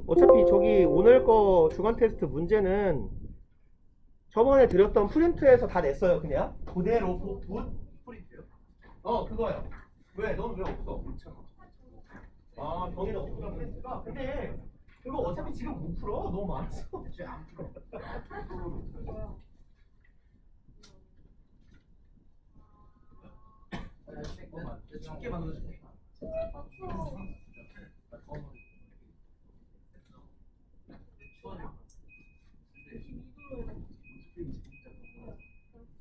어차피 저기 오늘 거 주간 테스트 문제는 저번에 드렸던 프린트에서 다 냈어요. 그냥 그대로 프린트요? 그거요. 왜? 넌 왜 없어? 정의는 없구나 프린트가. 근데 그거 어차피 지금 못 풀어. 너무 많았어. 안 풀어. 쉽게 만들어줄게.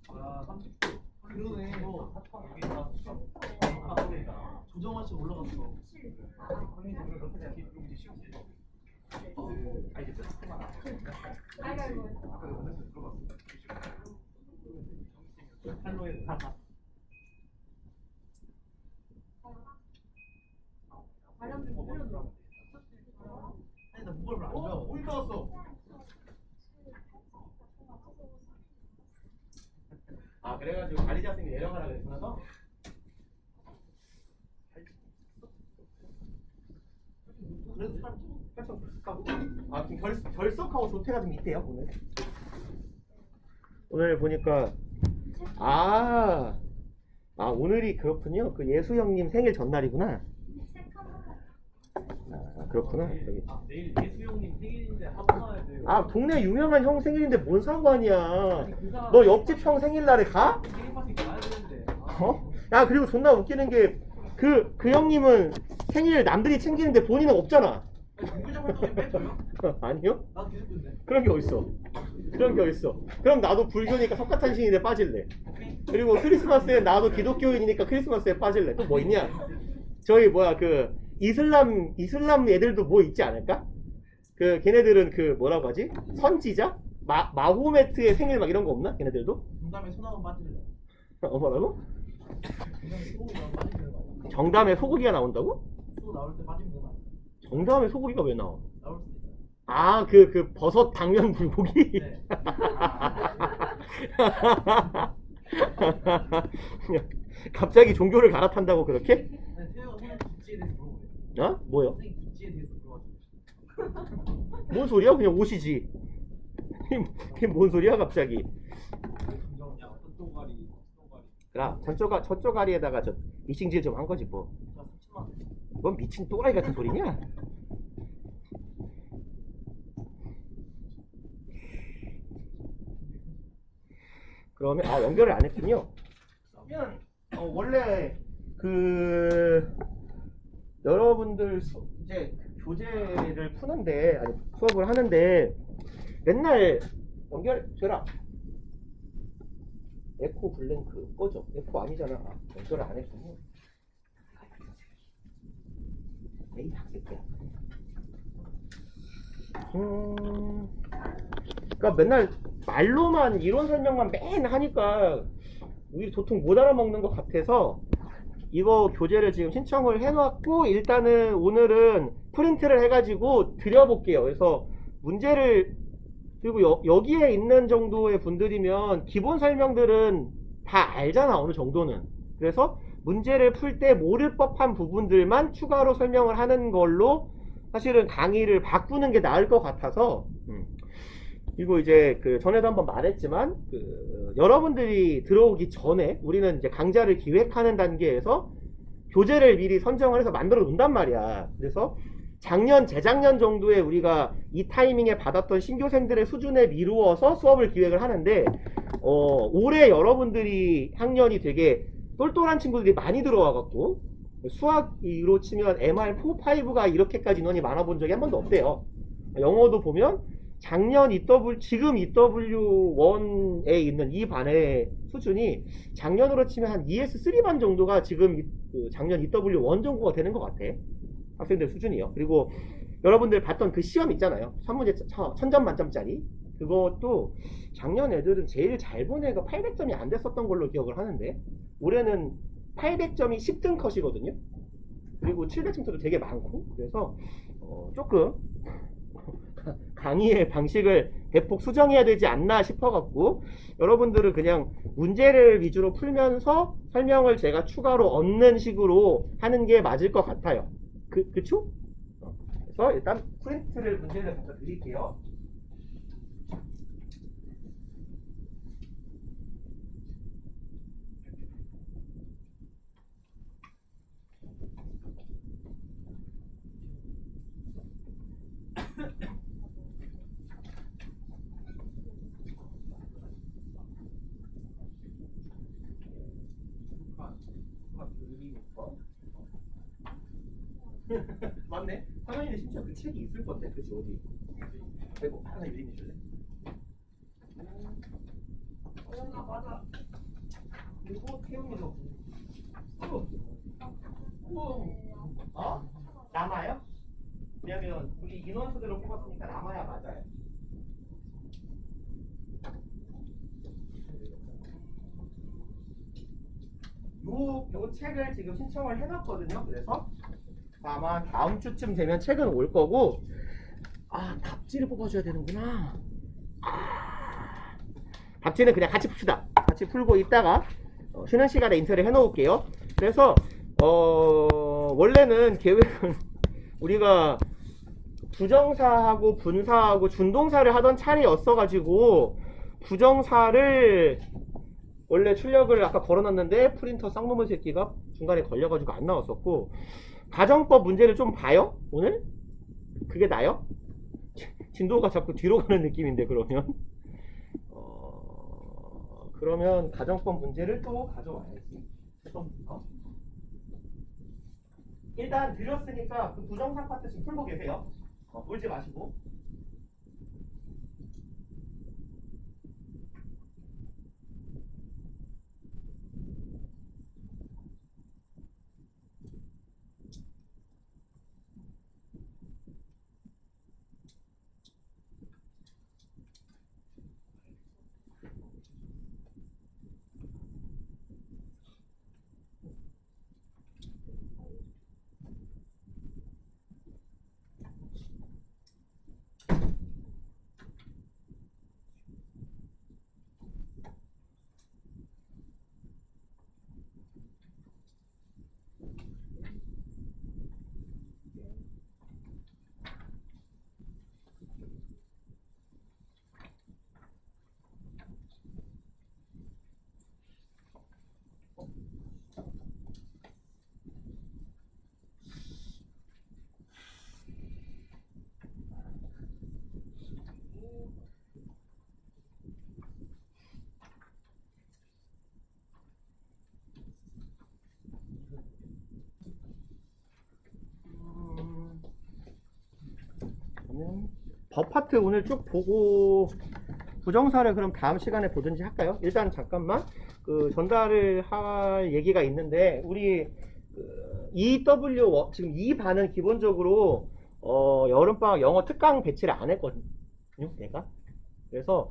아, 30도. 그러네. 뭐 여기다 조정할 수 올라갔어. 팔로에 다. 아니 나 무거울 안 줘. 물 나왔어. 그래가지고 관리자 선생님이 내려가라 그랬구나. 그래도 살짝 결석하고. 지금 결석하고 조퇴가 좀 있대요 오늘. 오늘 보니까 오늘이 그렇군요. 그 예수 형님 생일 전날이구나. 그렇구나. 저기. 내일 예수 형님 생일인데 한번 와야 돼요. 동네 유명한 형 생일인데 뭔 상관이야. 그 사람 너 옆집 형 생일날에 가? 생일 파티 가야 되는데. 그리고 존나 웃기는 게 그 형님은 생일 남들이 챙기는데 본인은 없잖아. 종교적 활동에 빼줘요? 아니요? 나도 계속 듣는데. 그런 게 어딨어? 그런 게 어딨어? 그럼 나도 불교니까 석가탄신일에 빠질래. 그리고 크리스마스에 나도 기독교인이니까 크리스마스에 빠질래. 또 뭐 있냐? 저희 그 이슬람 애들도 뭐 있지 않을까? 걔네들은 뭐라고 하지? 선지자? 마호메트의 생일 막 이런 거 없나? 걔네들도? 중담에 소나무 빠질래. 뭐라고? 중담에 소고기 나오면 빠지는 거 아니야? 정담에 소고기가 나온다고? 소 나올 때 빠지면 되나? 정담에 소고기가 왜 나와? 나올 수도 있어. 버섯 당면 불고기? 네. 갑자기 종교를 갈아탄다고 그렇게? 아니 태호가 선생님 굿즈에 대해서 물어보래. 뭐요? 선생님 굿즈에 대해서 물어가지고. 뭔 소리야? 그냥 옷이지. 이게 뭔 소리야 갑자기? 감정이야. 어떤 또가리. 저쪽 아리에다가 미싱질 좀 한 거지 뭐. 자 3천만 원. 뭔 미친 또라이 같은 소리냐? 그러면 연결을 안 했군요. 그러면 원래 여러분들 이제 교재를 푸는데 수업을 하는데 맨날 연결되라. 에코 블랭크 꺼져. 에코 아니잖아. 연결을 안 했군요. 에이 학생이야. 그러니까 맨날 말로만 이론 설명만 맨 하니까 우리 도통 못 알아먹는 것 같아서 이거 교재를 지금 신청을 해놨고 일단은 오늘은 프린트를 해가지고 드려볼게요. 그래서 문제를 그리고 여기에 있는 정도의 분들이면 기본 설명들은 다 알잖아 어느 정도는. 그래서 문제를 풀 때 모를 법한 부분들만 추가로 설명을 하는 걸로 사실은 강의를 바꾸는 게 나을 것 같아서 그리고 이제 전에도 한번 말했지만 여러분들이 들어오기 전에 우리는 이제 강좌를 기획하는 단계에서 교재를 미리 선정을 해서 만들어 놓는단 말이야. 그래서 작년, 재작년 정도에 우리가 이 타이밍에 받았던 신교생들의 수준에 미루어서 수업을 기획을 하는데 올해 여러분들이 학년이 되게 똘똘한 친구들이 많이 들어와갖고 수학으로 치면 MR4, 5가 이렇게까지 인원이 많아 본 적이 한 번도 없대요. 영어도 보면 작년 지금 EW1에 있는 이 반의 수준이 작년으로 치면 한 ES3 반 정도가 지금 작년 EW1 정도가 되는 것 같아. 학생들 수준이요. 그리고 여러분들 봤던 그 시험 있잖아요. 3문제 1000점 만점짜리. 그것도 작년 애들은 제일 잘 본 애가 800점이 안 됐었던 걸로 기억을 하는데 올해는 800점이 10등 컷이거든요. 그리고 700점도 되게 많고 그래서 조금 강의의 방식을 대폭 수정해야 되지 않나 싶어갖고 여러분들은 그냥 문제를 위주로 풀면서 설명을 제가 추가로 얻는 식으로 하는 게 맞을 것 같아요. 그쵸? 그래서 일단 프린트를 문제를 갖다 드릴게요. 맞네. 상현이는 심지어 그 책이 있을 건데, 그치 어디? 아이고 하나 유리님 줄래? 맞아. 그리고 태용이도. 어? 남아요? 왜냐면 우리 인원수대로 뽑았으니까 남아야 맞아요. 요 책을 지금 신청을 해놨거든요. 그래서 아마 다음 주쯤 되면 책은 올 거고, 답지를 뽑아줘야 되는구나. 답지는 그냥 같이 풉시다. 같이 풀고 있다가 쉬는 시간에 인터를 해놓을게요. 그래서 원래는 계획은 우리가 부정사하고 분사하고 준동사를 하던 차례였어가지고 부정사를 원래 출력을 아까 걸어놨는데 프린터 쌍놈의 새끼가 중간에 걸려가지고 안 나왔었고, 가정법 문제를 좀 봐요? 오늘? 그게 나요? 진도가 자꾸 뒤로 가는 느낌인데 그러면 그러면 가정법 문제를 또 가져와야지. 일단 드렸으니까 그 부정사 파트 지금 풀고 계세요. 울지 마시고. 법 파트 오늘 쭉 보고 부정사를 그럼 다음 시간에 보든지 할까요? 일단 잠깐만 그 전달을 할 얘기가 있는데, 우리 EW 지금 2반은 기본적으로 여름방학 영어 특강 배치를 안 했거든요, 내가. 그래서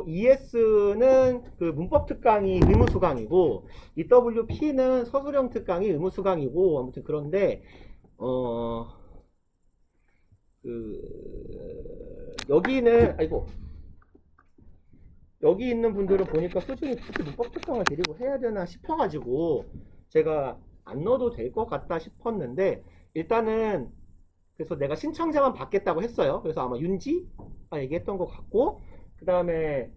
ES는 그 문법 특강이 의무 수강이고, EWP는 서술형 특강이 의무 수강이고, 아무튼 그런데 여기는 여기 있는 분들은 보니까 꾸준히 굳이 문법 특강을 데리고 해야 되나 싶어가지고 제가 안 넣어도 될 것 같다 싶었는데, 일단은 그래서 내가 신청자만 받겠다고 했어요. 그래서 아마 윤지가 얘기했던 것 같고, 그 다음에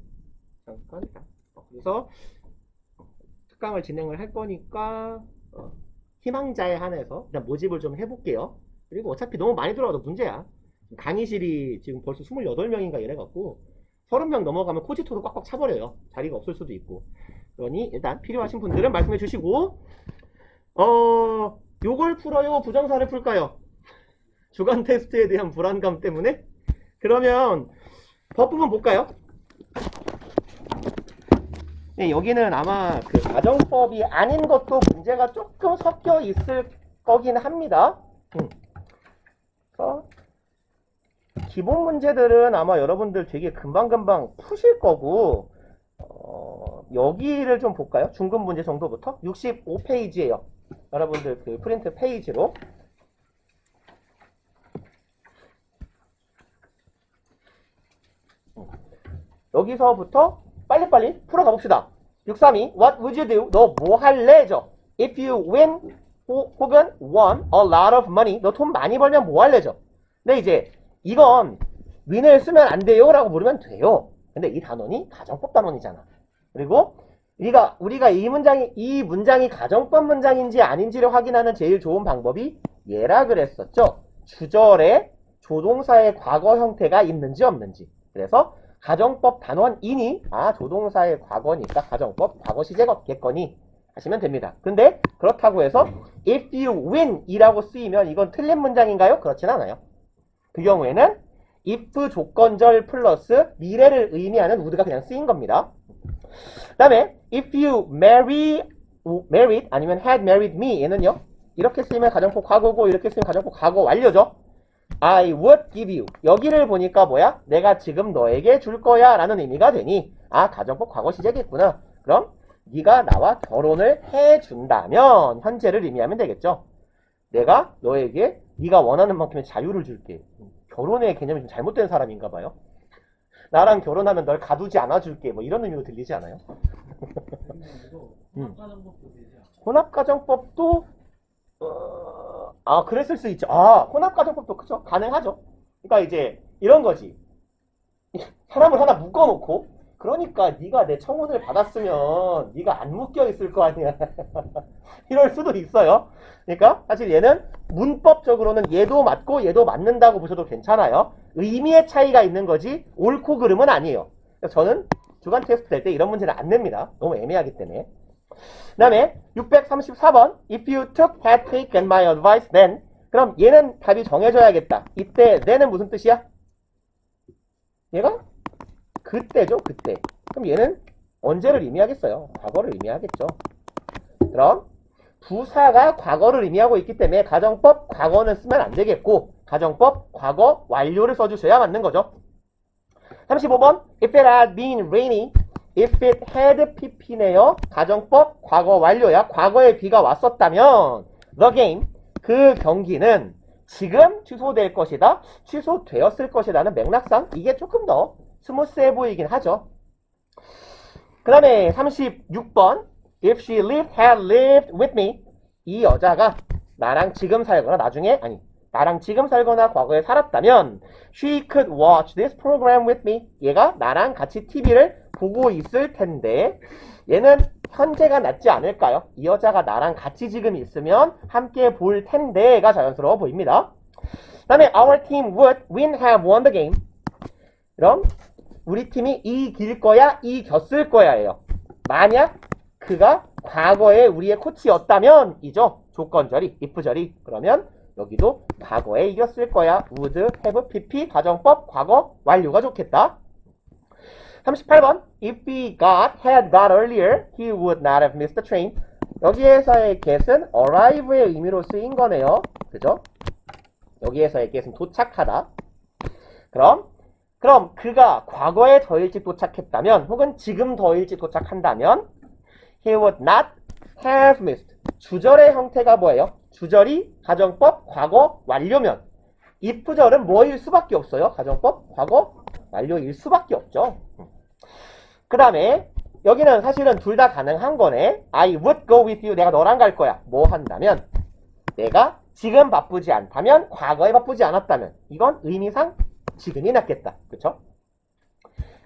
잠깐 그래서 특강을 진행을 할 거니까 희망자에 한해서 일단 모집을 좀 해볼게요. 그리고 어차피 너무 많이 들어와도 문제야. 강의실이 지금 벌써 28명인가 이래갖고 30명 넘어가면 코지토로 꽉꽉 차버려요. 자리가 없을 수도 있고. 그러니 일단 필요하신 분들은 말씀해 주시고, 요걸 풀어요? 부정사를 풀까요? 주간 테스트에 대한 불안감 때문에? 그러면 법 부분 볼까요? 네, 여기는 아마 그 가정법이 아닌 것도 문제가 조금 섞여 있을 거긴 합니다. 그래서 기본 문제들은 아마 여러분들 되게 금방금방 푸실 거고, 여기를 좀 볼까요? 중급 문제 정도부터 65페이지예요. 여러분들 그 프린트 페이지로. 여기서부터 빨리빨리 풀어가 봅시다. 632 What would you do? 너 뭐 할래? 죠. If you win 혹은 won a lot of money. 너 돈 많이 벌면 뭐 할래죠? 근데 이제 이건 win을 쓰면 안 돼요 라고 물으면 돼요. 근데 이 단원이 가정법 단원이잖아. 그리고 우리가 이 문장이 가정법 문장인지 아닌지를 확인하는 제일 좋은 방법이 얘라 그랬었죠. 주절에 조동사의 과거 형태가 있는지 없는지. 그래서 가정법 단원이니 조동사의 과거니까 가정법 과거 시제겠거니 하시면 됩니다. 근데 그렇다고 해서 if you win 이라고 쓰이면 이건 틀린 문장인가요? 그렇진 않아요. 그 경우에는 if 조건절 플러스 미래를 의미하는 would가 그냥 쓰인 겁니다. 그 다음에 if you married 아니면 had married me 얘는요. 이렇게 쓰이면 가정법 과거고 이렇게 쓰이면 가정법 과거 완료죠. I would give you. 여기를 보니까 뭐야? 내가 지금 너에게 줄 거야 라는 의미가 되니 가정법 과거 시제겠구나. 그럼 네가 나와 결혼을 해준다면 현재를 의미하면 되겠죠. 내가 너에게 네가 원하는 만큼의 자유를 줄게. 결혼의 개념이 좀 잘못된 사람인가 봐요. 나랑 결혼하면 널 가두지 않아줄게. 뭐 이런 의미로 들리지 않아요? 혼합가정법도 그랬을 수 있죠. 혼합가정법도 그죠? 가능하죠. 그러니까 이제 이런 거지. 사람을 하나 묶어놓고 그러니까 네가 내 청혼을 받았으면 네가 안 묶여 있을 거 아니야. 이럴 수도 있어요. 그러니까 사실 얘는 문법적으로는 얘도 맞고 얘도 맞는다고 보셔도 괜찮아요. 의미의 차이가 있는 거지 옳고 그름은 아니에요. 그래서 저는 주간 테스트 될 때 이런 문제는 안 냅니다. 너무 애매하기 때문에. 그 다음에 634번 If you had taken my advice then 그럼 얘는 답이 정해져야겠다. 이때 then은 무슨 뜻이야? 얘가? 그때죠. 그때. 그럼 얘는 언제를 의미하겠어요? 과거를 의미하겠죠. 그럼 부사가 과거를 의미하고 있기 때문에 가정법 과거는 쓰면 안 되겠고 가정법 과거 완료를 써주셔야 맞는 거죠. 35번 If it had been rainy If it had pp네요. 가정법 과거 완료야. 과거에 비가 왔었다면 the game 그 경기는 지금 취소될 것이다. 취소되었을 것이라는 맥락상 이게 조금 더 스무스해 보이긴 하죠. 그 다음에 36번 If she had lived with me 이 여자가 나랑 지금 살거나 나랑 지금 살거나 과거에 살았다면 she could watch this program with me 얘가 나랑 같이 TV를 보고 있을 텐데 얘는 현재가 낫지 않을까요? 이 여자가 나랑 같이 지금 있으면 함께 볼 텐데가 자연스러워 보입니다. 그 다음에 our team would have won the game 그럼 우리 팀이 이길 거야, 이겼을 거야예요. 만약 그가 과거에 우리의 코치였다면 이죠. 조건절이, if절이. 그러면 여기도 과거에 이겼을 거야. would have pp 가정법 과거 완료가 좋겠다. 38번 If he had got earlier, he would not have missed the train. 여기에서의 get은 arrive의 의미로 쓰인 거네요. 그죠? 여기에서의 get은 도착하다. 그럼 그가 과거에 더 일찍 도착했다면 혹은 지금 더 일찍 도착한다면 he would not have missed. 주절의 형태가 뭐예요? 주절이 가정법 과거 완료면 if절은 뭐일 수밖에 없어요? 가정법 과거 완료일 수밖에 없죠. 그 다음에 여기는 사실은 둘 다 가능한 거네. I would go with you. 내가 너랑 갈 거야. 뭐 한다면 내가 지금 바쁘지 않다면 과거에 바쁘지 않았다면 이건 의미상 지금이 낫겠다. 그쵸?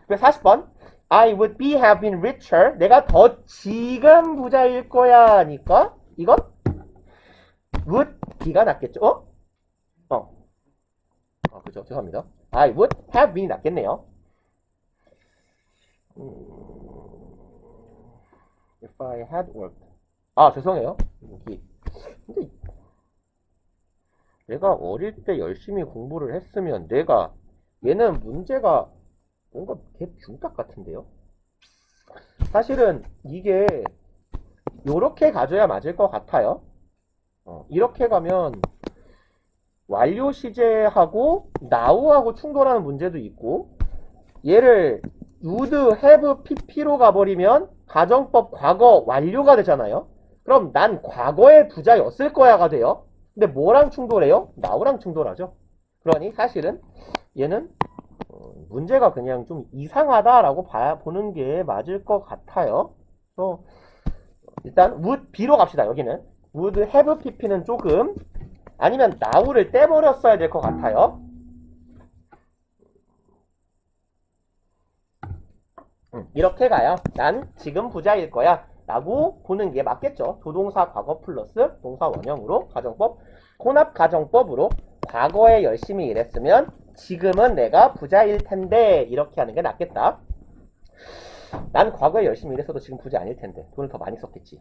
40번 I would have been richer. 내가 더 지금 부자일 거야 니까 이건 would be가 낫겠죠? 그죠. 죄송합니다. I would have been이 낫겠네요. If I had worked. 죄송해요. 근데 내가 어릴 때 열심히 공부를 했으면 얘는 문제가 뭔가 개중딱 같은데요? 사실은 이게 요렇게 가져야 맞을 것 같아요. 이렇게 가면 완료 시제하고 now하고 충돌하는 문제도 있고 얘를 would have pp로 가버리면 가정법 과거 완료가 되잖아요. 그럼 난 과거의 부자였을 거야가 돼요. 근데 뭐랑 충돌해요? now랑 충돌하죠. 그러니 사실은 얘는 문제가 그냥 좀 이상하다라고 보는 게 맞을 것 같아요. 그래서 일단 would be로 갑시다. 여기는 would have pp는 조금 아니면 now를 떼버렸어야 될 것 같아요. 이렇게 가요. 난 지금 부자일 거야 라고 보는 게 맞겠죠. 조동사 과거 플러스 동사 원형으로 가정법, 혼합 가정법으로 과거에 열심히 일했으면 지금은 내가 부자일 텐데 이렇게 하는 게 낫겠다. 난 과거에 열심히 일했어도 지금 부자 아닐 텐데 돈을 더 많이 썼겠지.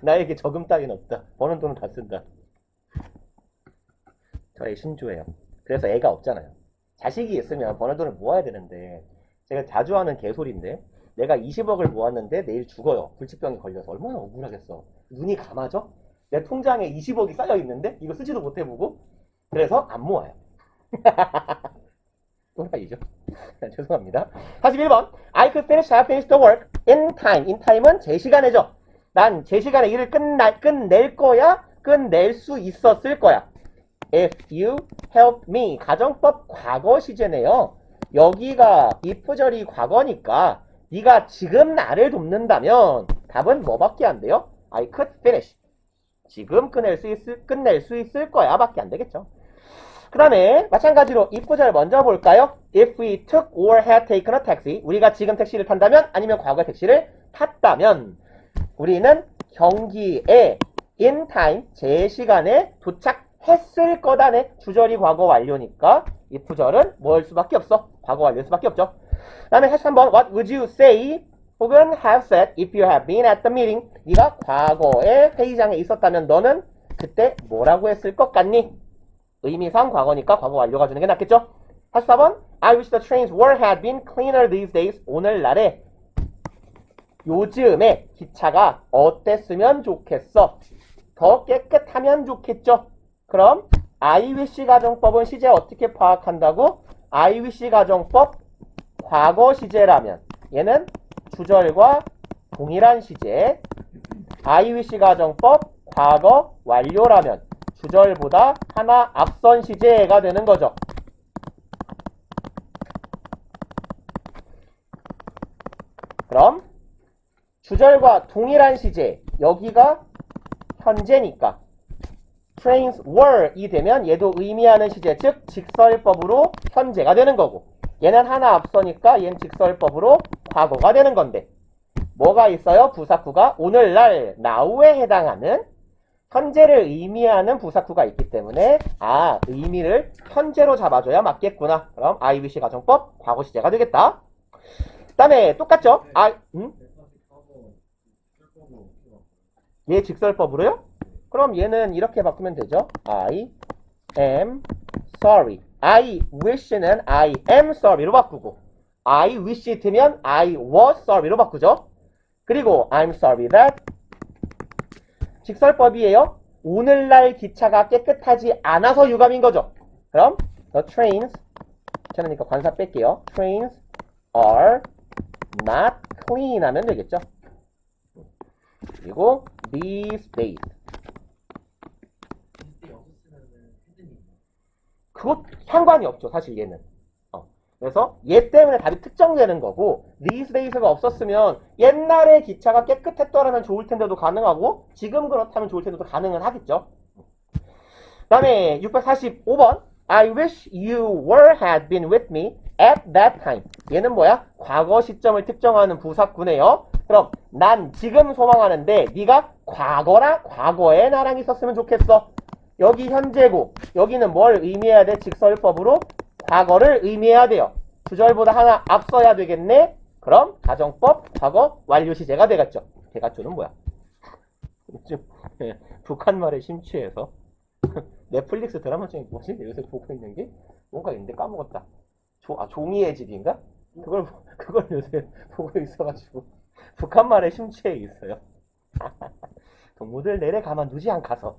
나에게 저금 따위는 없다. 버는 돈은 다 쓴다. 저의 신조예요. 그래서 애가 없잖아요. 자식이 있으면 버는 돈을 모아야 되는데 제가 자주 하는 개소리인데 내가 20억을 모았는데 내일 죽어요. 불치병이 걸려서 얼마나 억울하겠어. 눈이 감아져? 내 통장에 20억이 쌓여 있는데 이거 쓰지도 못해보고 그래서 안 모아요. 또라이죠. 죄송합니다. 41번 I could have finished the work in time. in time은 제 시간에죠. 난 제 시간에 일을 끝낼 거야. 끝낼 수 있었을 거야. If you help me. 가정법 과거 시제네요. 여기가 if절이 과거니까 네가 지금 나를 돕는다면 답은 뭐밖에 안 돼요? I could finish. 지금 끝낼 수 있을 거야 밖에 안 되겠죠. 그 다음에 마찬가지로 if절 먼저 볼까요? If we took or had taken a taxi. 우리가 지금 택시를 탄다면 아니면 과거에 택시를 탔다면 우리는 경기에 in time 제 시간에 도착했을 거다네. 주절이 과거 완료니까 if절은 뭐일 수밖에 없어? 과거 완료일 수밖에 없죠. 그 다음에 3번 What would you say 혹은 have said if you have been at the meeting. 네가 과거에 회의장에 있었다면 너는 그때 뭐라고 했을 것 같니? 의미상 과거니까 과거 완료가 주는 게 낫겠죠? 44번 I wish the trains had been cleaner these days. 오늘날에 요즘에 기차가 어땠으면 좋겠어? 더 깨끗하면 좋겠죠? 그럼 I wish 가정법은 시제 어떻게 파악한다고? I wish 가정법 과거 시제라면 얘는 주절과 동일한 시제. I wish 가정법 과거 완료라면 주절보다 하나 앞선 시제가 되는 거죠. 그럼 주절과 동일한 시제, 여기가 현재니까 trains were 이 되면 얘도 의미하는 시제, 즉 직설법으로 현재가 되는 거고 얘는 하나 앞서니까 얘는 직설법으로 과거가 되는 건데 뭐가 있어요? 부사구가 오늘날 now에 해당하는 현재를 의미하는 부사구가 있기 때문에 의미를 현재로 잡아줘야 맞겠구나. 그럼 I wish 가정법 과거 시제가 되겠다. 그 다음에 똑같죠? 얘 직설법으로요? 그럼 얘는 이렇게 바꾸면 되죠. I am sorry. I wish는 I am sorry로 바꾸고 I wish 되면 I was sorry로 바꾸죠. 그리고 I'm sorry that 직설법이에요. 오늘날 기차가 깨끗하지 않아서 유감인 거죠. 그럼 the trains 괜찮으니까 관사 뺄게요. Trains are not clean 하면 되겠죠. 그리고 these days 그것 상관이 없죠. 사실 얘는 그래서 얘 때문에 답이 특정되는 거고 these days가 없었으면 옛날에 기차가 깨끗했더라면 좋을 텐데도 가능하고 지금 그렇다면 좋을 텐데도 가능은 하겠죠. 그 다음에 645번 I wish you had been with me at that time. 얘는 뭐야? 과거 시점을 특정하는 부사구네요. 그럼 난 지금 소망하는데 네가 과거에 나랑 있었으면 좋겠어. 여기 현재고 여기는 뭘 의미해야 돼? 직설법으로 과거를 의미해야 돼요. 주절보다 하나 앞서야 되겠네. 그럼 가정법 과거 완료 시제가 되겠죠. 대가초는 뭐야? 요즘 북한말에 심취해서 넷플릭스 드라마 중에 뭐지? 요새 보고 있는 게 뭔가 있는데 까먹었다. 종이의 집인가? 그걸 요새 보고 있어가지고 북한말에 심취해 있어요. 동무들 내래 가만두지 않가서.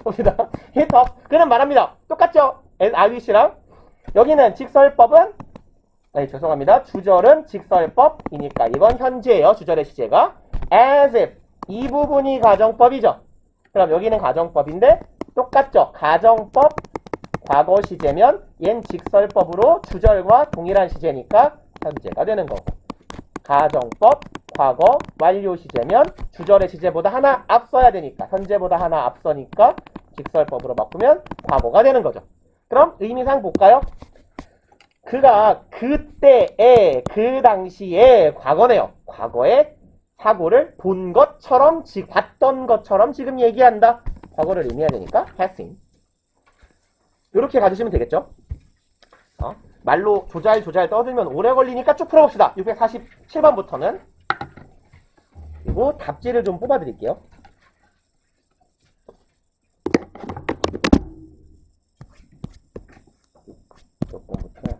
봅시다. 히터 그는 말합니다. 똑같죠? I wish랑 여기는 직설법은 죄송합니다. 주절은 직설법이니까 이건 현재예요. 주절의 시제가 as if 이 부분이 가정법이죠. 그럼 여기는 가정법인데 똑같죠? 가정법 과거 시제면 얜 직설법으로 주절과 동일한 시제니까 현재가 되는 거고 가정법 과거 완료 시제면 주절의 시제보다 하나 앞서야 되니까 현재보다 하나 앞서니까 직설법으로 바꾸면 과거가 되는 거죠. 그럼 의미상 볼까요? 그가 그때에 그 당시에 과거네요. 과거에 사고를 본 것처럼 봤던 것처럼 지금 얘기한다. 과거를 의미해야 되니까 has seen. 이렇게 가주시면 되겠죠. 말로 조잘조잘 떠들면 오래 걸리니까 쭉 풀어봅시다. 647번부터는. 그리고 답지를 좀 뽑아드릴게요. 몇 번부터?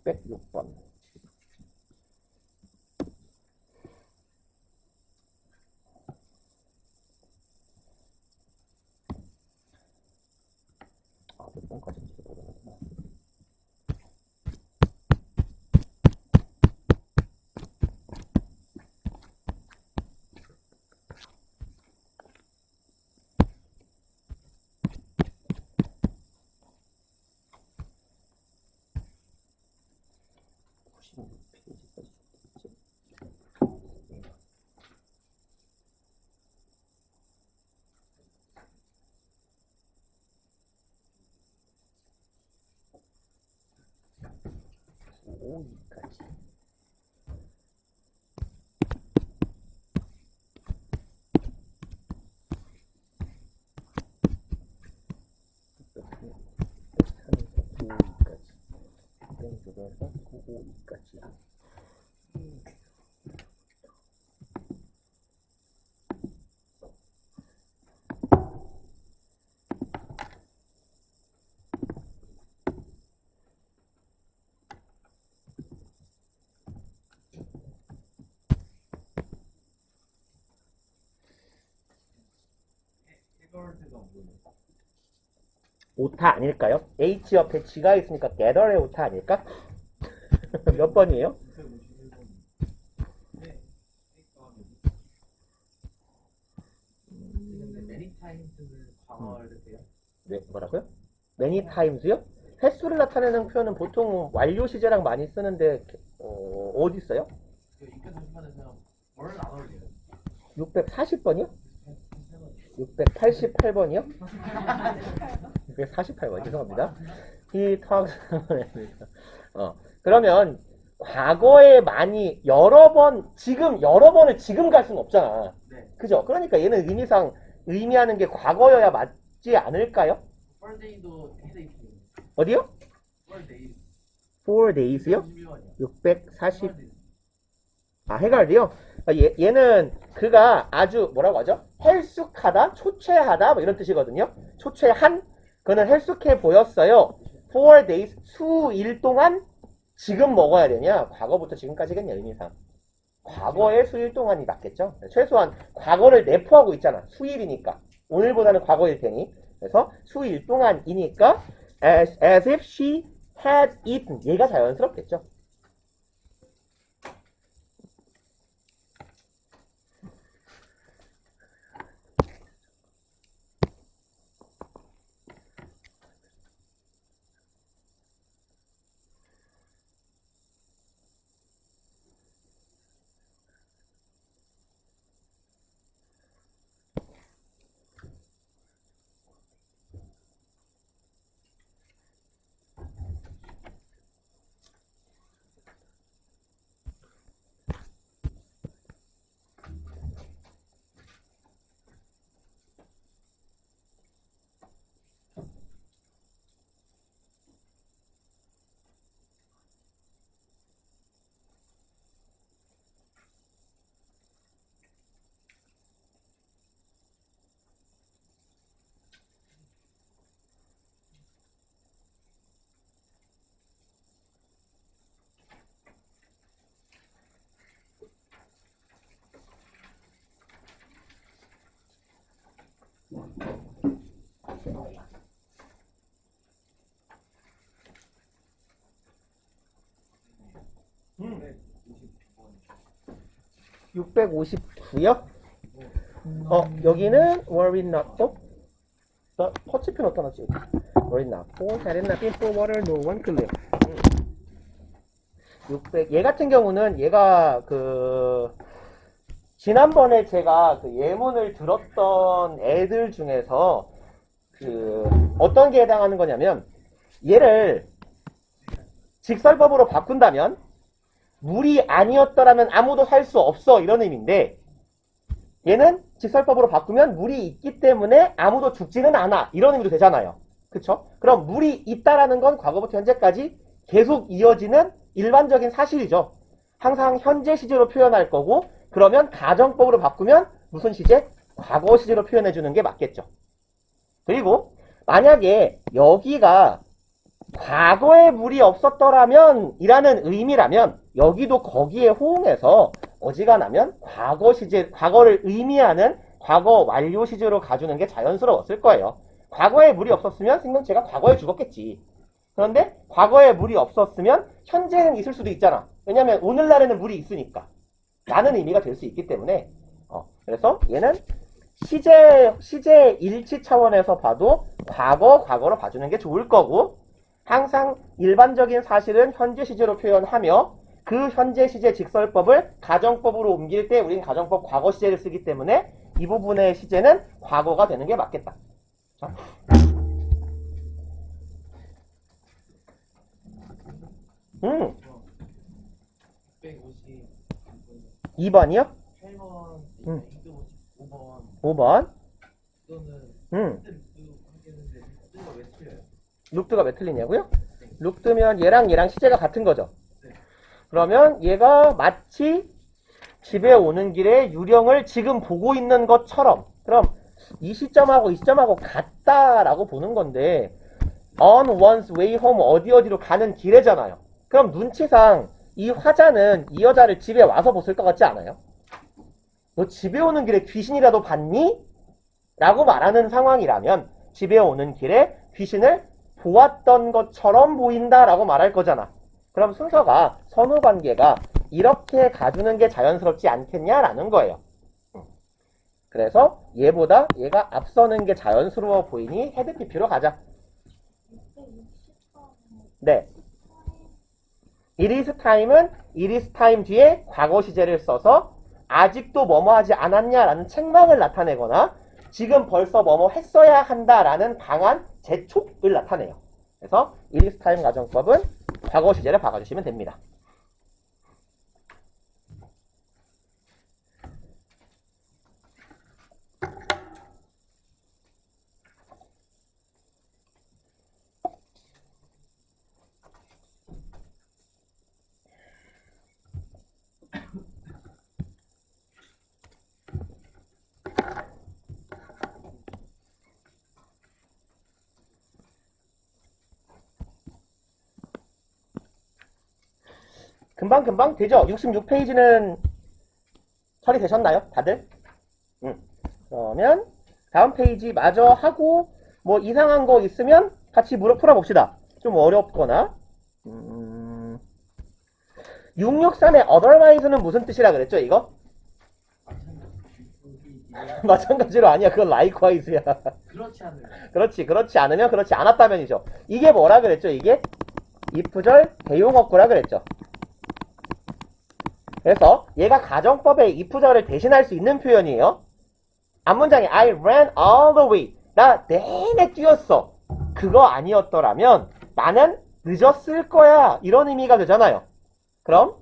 606번. 몇 번까지인지 모르겠구나. 오기까지. 땡쪽에서 952까지. 오타 아닐까요? H 옆에 G가 있으니까 gather의 오타 아닐까? 몇 번이에요? 네, 뭐라고요? many times요? 횟수를 나타내는 표현은 보통 완료 시제랑 많이 쓰는데 어디 있어요? 640번이요? 688번이요? 648번 죄송합니다. He talks 그러면 과거에 많이 여러 번 지금 여러 번을 지금 갈 수는 없잖아. 네. 그죠? 그러니까 얘는 의미상 의미하는 게 과거여야 맞지 않을까요? For day도 헤드이트. 어디요? For day. 4days요? 640 해갈디요? 얘는 그가 아주 뭐라고 하죠? 헬쑥하다, 초췌하다 뭐 이런 뜻이거든요. 초췌한 그는 헬쑥해 보였어요. 4days 수일 동안 지금 먹어야 되냐? 과거부터 지금까지겠냐 의미상. 과거의 수일 동안이 맞겠죠? 최소한 과거를 내포하고 있잖아. 수일이니까. 오늘보다는 과거일 테니. 그래서 수일 동안이니까 as if she had eaten. 얘가 자연스럽겠죠. 네. 659요? 여기는 were it not for 퍼치핀 어디다 놨지? were it not for had it not been for water no one could live. 600. 얘 같은 경우는 얘가 지난번에 제가 그 예문을 들었던 애들 중에서 어떤 게 해당하는 거냐면 얘를 직설법으로 바꾼다면 물이 아니었더라면 아무도 살 수 없어 이런 의미인데 얘는 직설법으로 바꾸면 물이 있기 때문에 아무도 죽지는 않아 이런 의미도 되잖아요. 그쵸? 그럼 물이 있다라는 건 과거부터 현재까지 계속 이어지는 일반적인 사실이죠. 항상 현재 시제로 표현할 거고 그러면 가정법으로 바꾸면 무슨 시제? 과거 시제로 표현해 주는 게 맞겠죠. 그리고 만약에 여기가 과거에 물이 없었더라면 이라는 의미라면 여기도 거기에 호응해서 어지간하면 과거 시제, 과거를 의미하는 과거 완료 시제로 가주는 게 자연스러웠을 거예요. 과거에 물이 없었으면 생명체가 과거에 죽었겠지. 그런데 과거에 물이 없었으면 현재는 있을 수도 있잖아. 왜냐면 오늘날에는 물이 있으니까. 라는 의미가 될 수 있기 때문에 그래서 얘는 시제 일치 차원에서 봐도 과거로 봐주는 게 좋을 거고 항상 일반적인 사실은 현재 시제로 표현하며 그 현재 시제 직설법을 가정법으로 옮길 때 우린 가정법 과거 시제를 쓰기 때문에 이 부분의 시제는 과거가 되는 게 맞겠다. 자. 150. 2번이요? 8번, 255번. 5번. 이거는 하겠는데 룩드가 왜 틀려요? 룩드가 왜 틀리냐고요? 룩드면 얘랑 시제가 같은 거죠. 네. 그러면 얘가 마치 집에 오는 길에 유령을 지금 보고 있는 것처럼 그럼 이 시점하고 이 시점하고 같다라고 보는 건데 on one's way home 어디로 가는 길에잖아요. 그럼 눈치상 이 화자는 이 여자를 집에 와서 보실 것 같지 않아요? 너 집에 오는 길에 귀신이라도 봤니? 라고 말하는 상황이라면 집에 오는 길에 귀신을 보았던 것처럼 보인다라고 말할 거잖아. 그럼 순서가 선후관계가 이렇게 가주는 게 자연스럽지 않겠냐라는 거예요. 그래서 얘보다 얘가 앞서는 게 자연스러워 보이니 헤드 PP로 가자. 네. It is time은 it is time 뒤에 과거 시제를 써서 아직도 뭐뭐 하지 않았냐라는 책망을 나타내거나 지금 벌써 뭐뭐 했어야 한다라는 강한 재촉을 나타내요. 그래서 it is time 가정법은 과거 시제를 박아주시면 됩니다. 금방 되죠? 66페이지는 처리되셨나요? 다들? 그러면 다음 페이지 마저 하고 뭐 이상한 거 있으면 같이 풀어봅시다. 좀 어렵거나 663의 otherwise는 무슨 뜻이라 그랬죠? 이거? 마찬가지로 아니야. 그건 likewise야. 그렇지 않아요. 그렇지 않으면 그렇지 않았다면이죠. 이게 뭐라 그랬죠? 이게 if절 대용어구라 그랬죠. 그래서 얘가 가정법의 if절을 대신할 수 있는 표현이에요. 앞문장에 I ran all the way. 나 내내 뛰었어. 그거 아니었더라면 나는 늦었을 거야. 이런 의미가 되잖아요. 그럼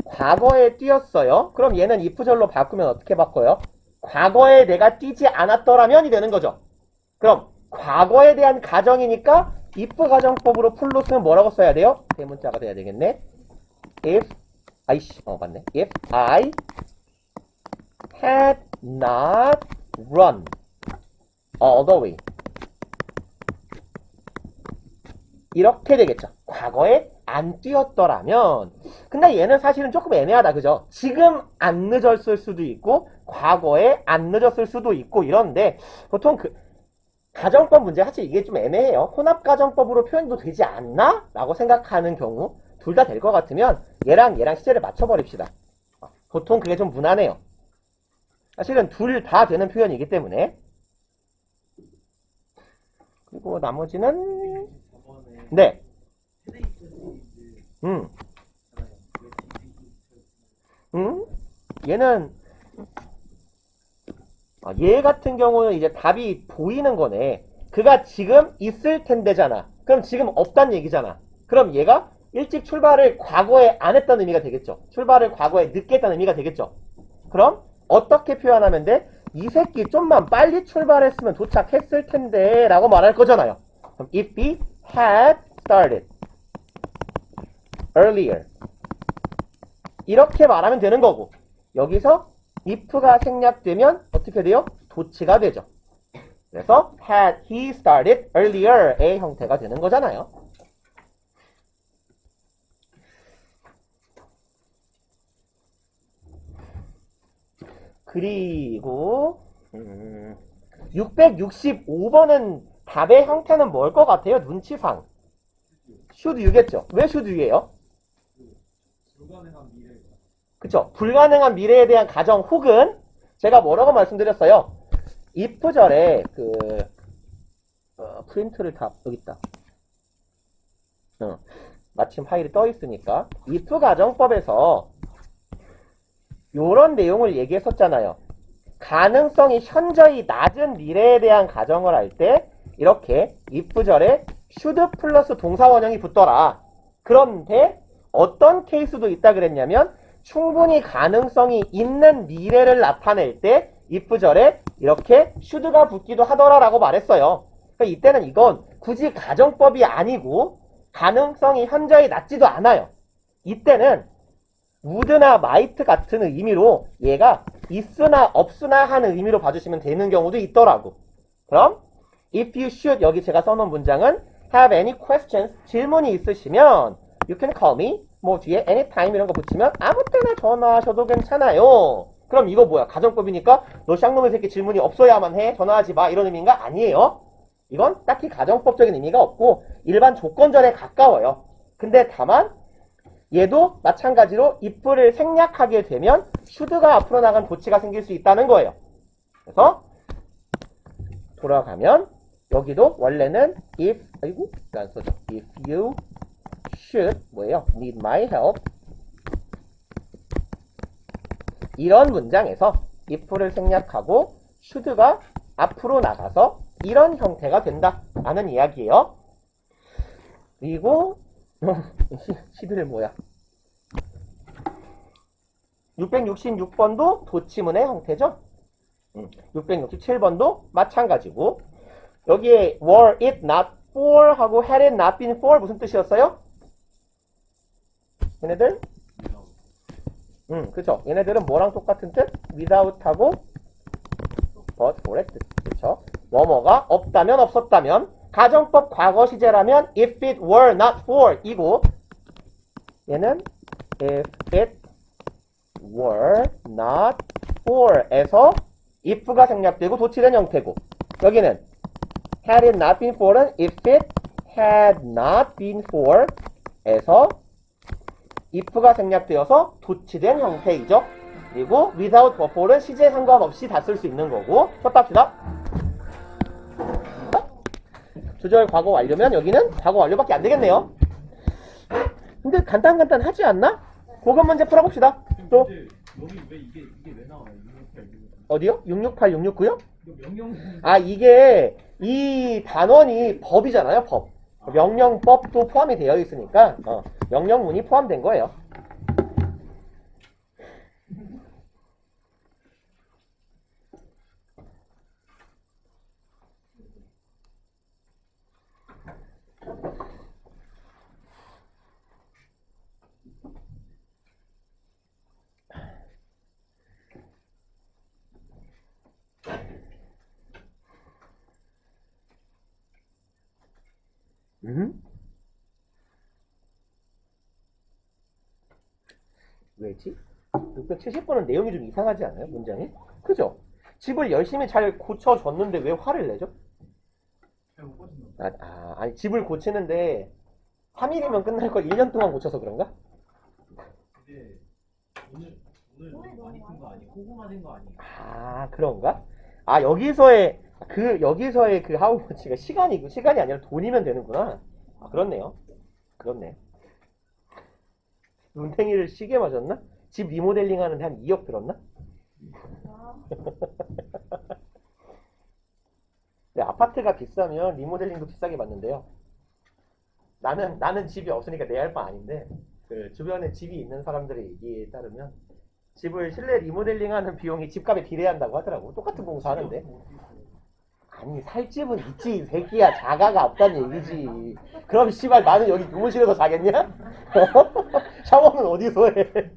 과거에 뛰었어요. 그럼 얘는 if절로 바꾸면 어떻게 바꿔요? 과거에 내가 뛰지 않았더라면이 되는 거죠. 그럼 과거에 대한 가정이니까 if 가정법으로 풀로 쓰면 뭐라고 써야 돼요? 대문자가 돼야 되겠네. If 맞네. If I had not run all the way. 이렇게 되겠죠. 과거에 안 뛰었더라면. 근데 얘는 사실은 조금 애매하다. 그죠? 지금 안 늦었을 수도 있고 과거에 안 늦었을 수도 있고 이런데 보통 가정법 문제 사실 이게 좀 애매해요. 혼합가정법으로 표현도 되지 않나? 라고 생각하는 경우 둘 다 될 것 같으면 얘랑 시제를 맞춰버립시다. 보통 그게 좀 무난해요. 사실은 둘 다 되는 표현이기 때문에. 그리고 나머지는 네. 얘는 얘 같은 경우는 이제 답이 보이는 거네. 그가 지금 있을 텐데잖아. 그럼 지금 없단 얘기잖아. 그럼 얘가 일찍 출발을 과거에 안 했다는 의미가 되겠죠. 출발을 과거에 늦게 했다는 의미가 되겠죠. 그럼 어떻게 표현하면 돼? 이 새끼 좀만 빨리 출발했으면 도착했을 텐데 라고 말할 거잖아요. 그럼 if he had started earlier 이렇게 말하면 되는 거고, 여기서 if가 생략되면 어떻게 돼요? 도치가 되죠. 그래서 had he started earlier의 형태가 되는 거잖아요. 그리고 665번은 답의 형태는 뭘 것 같아요? 눈치상 should you겠죠. 왜 should you예요? 불가능한 미래. 그쵸? 불가능한 미래에 대한 가정 혹은 제가 뭐라고 말씀드렸어요? if절에 프린트를 다 여기 있다. 마침 파일이 떠 있으니까 if 가정법에서 요런 내용을 얘기했었잖아요. 가능성이 현저히 낮은 미래에 대한 가정을 할 때 이렇게 if절에 should 플러스 동사원형이 붙더라. 그런데 어떤 케이스도 있다 그랬냐면 충분히 가능성이 있는 미래를 나타낼 때 if절에 이렇게 should가 붙기도 하더라라고 말했어요. 그러니까 이때는 이건 굳이 가정법이 아니고 가능성이 현저히 낮지도 않아요. 이때는 would나 might 같은 의미로 얘가 있으나 없으나 하는 의미로 봐주시면 되는 경우도 있더라고. 그럼 if you should 여기 제가 써놓은 문장은 have any questions 질문이 있으시면 you can call me 뭐 뒤에 anytime 이런 거 붙이면 아무 때나 전화하셔도 괜찮아요. 그럼 이거 뭐야? 가정법이니까 너 쌍놈의 새끼 질문이 없어야만 해. 전화하지 마. 이런 의미인가? 아니에요. 이건 딱히 가정법적인 의미가 없고 일반 조건절에 가까워요. 근데 다만 얘도 마찬가지로 if를 생략하게 되면 should가 앞으로 나간 도치가 생길 수 있다는 거예요. 그래서 돌아가면 여기도 원래는 if 안 써져. if you should 뭐예요? need my help 이런 문장에서 if를 생략하고 should가 앞으로 나가서 이런 형태가 된다 라는 이야기예요. 그리고 11일 뭐야? 666번도 도치문의 형태죠. 667번도 마찬가지고 여기에 were it not for 하고 had it not been for 무슨 뜻이었어요? 얘네들? 그쵸. 얘네들은 뭐랑 똑같은 뜻? without 하고 but for의 뜻. 그쵸. 뭐뭐가 없다면 없었다면 가정법 과거 시제라면 if it were not for 이고 얘는 if it were not for 에서 if가 생략되고 도치된 형태고 여기는 had it not been for은 if it had not been for 에서 if가 생략되어서 도치된 형태이죠. 그리고 without but for은 시제 상관없이 다 쓸 수 있는 거고 쳤답시다. 조절 과거 완료면 여기는 과거 완료밖에 안 되겠네요. 근데 간단하지 않나? 그것 문제 풀어봅시다. 또 여기 왜 이게 왜 나와요? 668, 669. 어디요? 668, 669요? 이거 명령. 이게 이 단원이 법이잖아요. 법. 명령법도 포함이 되어 있으니까 명령문이 포함된 거예요. 왜지? 670번은 내용이 좀 이상하지 않아요? 문장이? 그죠? 집을 열심히 잘 고쳐줬는데 왜 화를 내죠? 잘못 보신다. 아니 집을 고치는데 3일이면 끝날 걸 1년 동안 고쳐서 그런가? 근데 오늘 많이 큰 거 아니에요? 고구마 된 거 아니에요? 그런가? 여기서의 그 하우머치가 시간이 아니라 돈이면 되는구나. 그렇네요. 그렇네. 눈탱이를 시게 맞았나? 집 리모델링 하는데 한 2억 들었나? 근데 아파트가 비싸면 리모델링도 비싸게 받는데요. 나는 집이 없으니까 내 할 바 아닌데 그 주변에 집이 있는 사람들의 얘기에 따르면 집을 실내 리모델링하는 비용이 집값에 비례한다고 하더라고. 똑같은 공사하는데. 아니 살 집은 있지 이 새끼야. 자가가 없다는 얘기지. 그럼 씨발 나는 여기 교무실에서 자겠냐? 샤워는 어디서 해?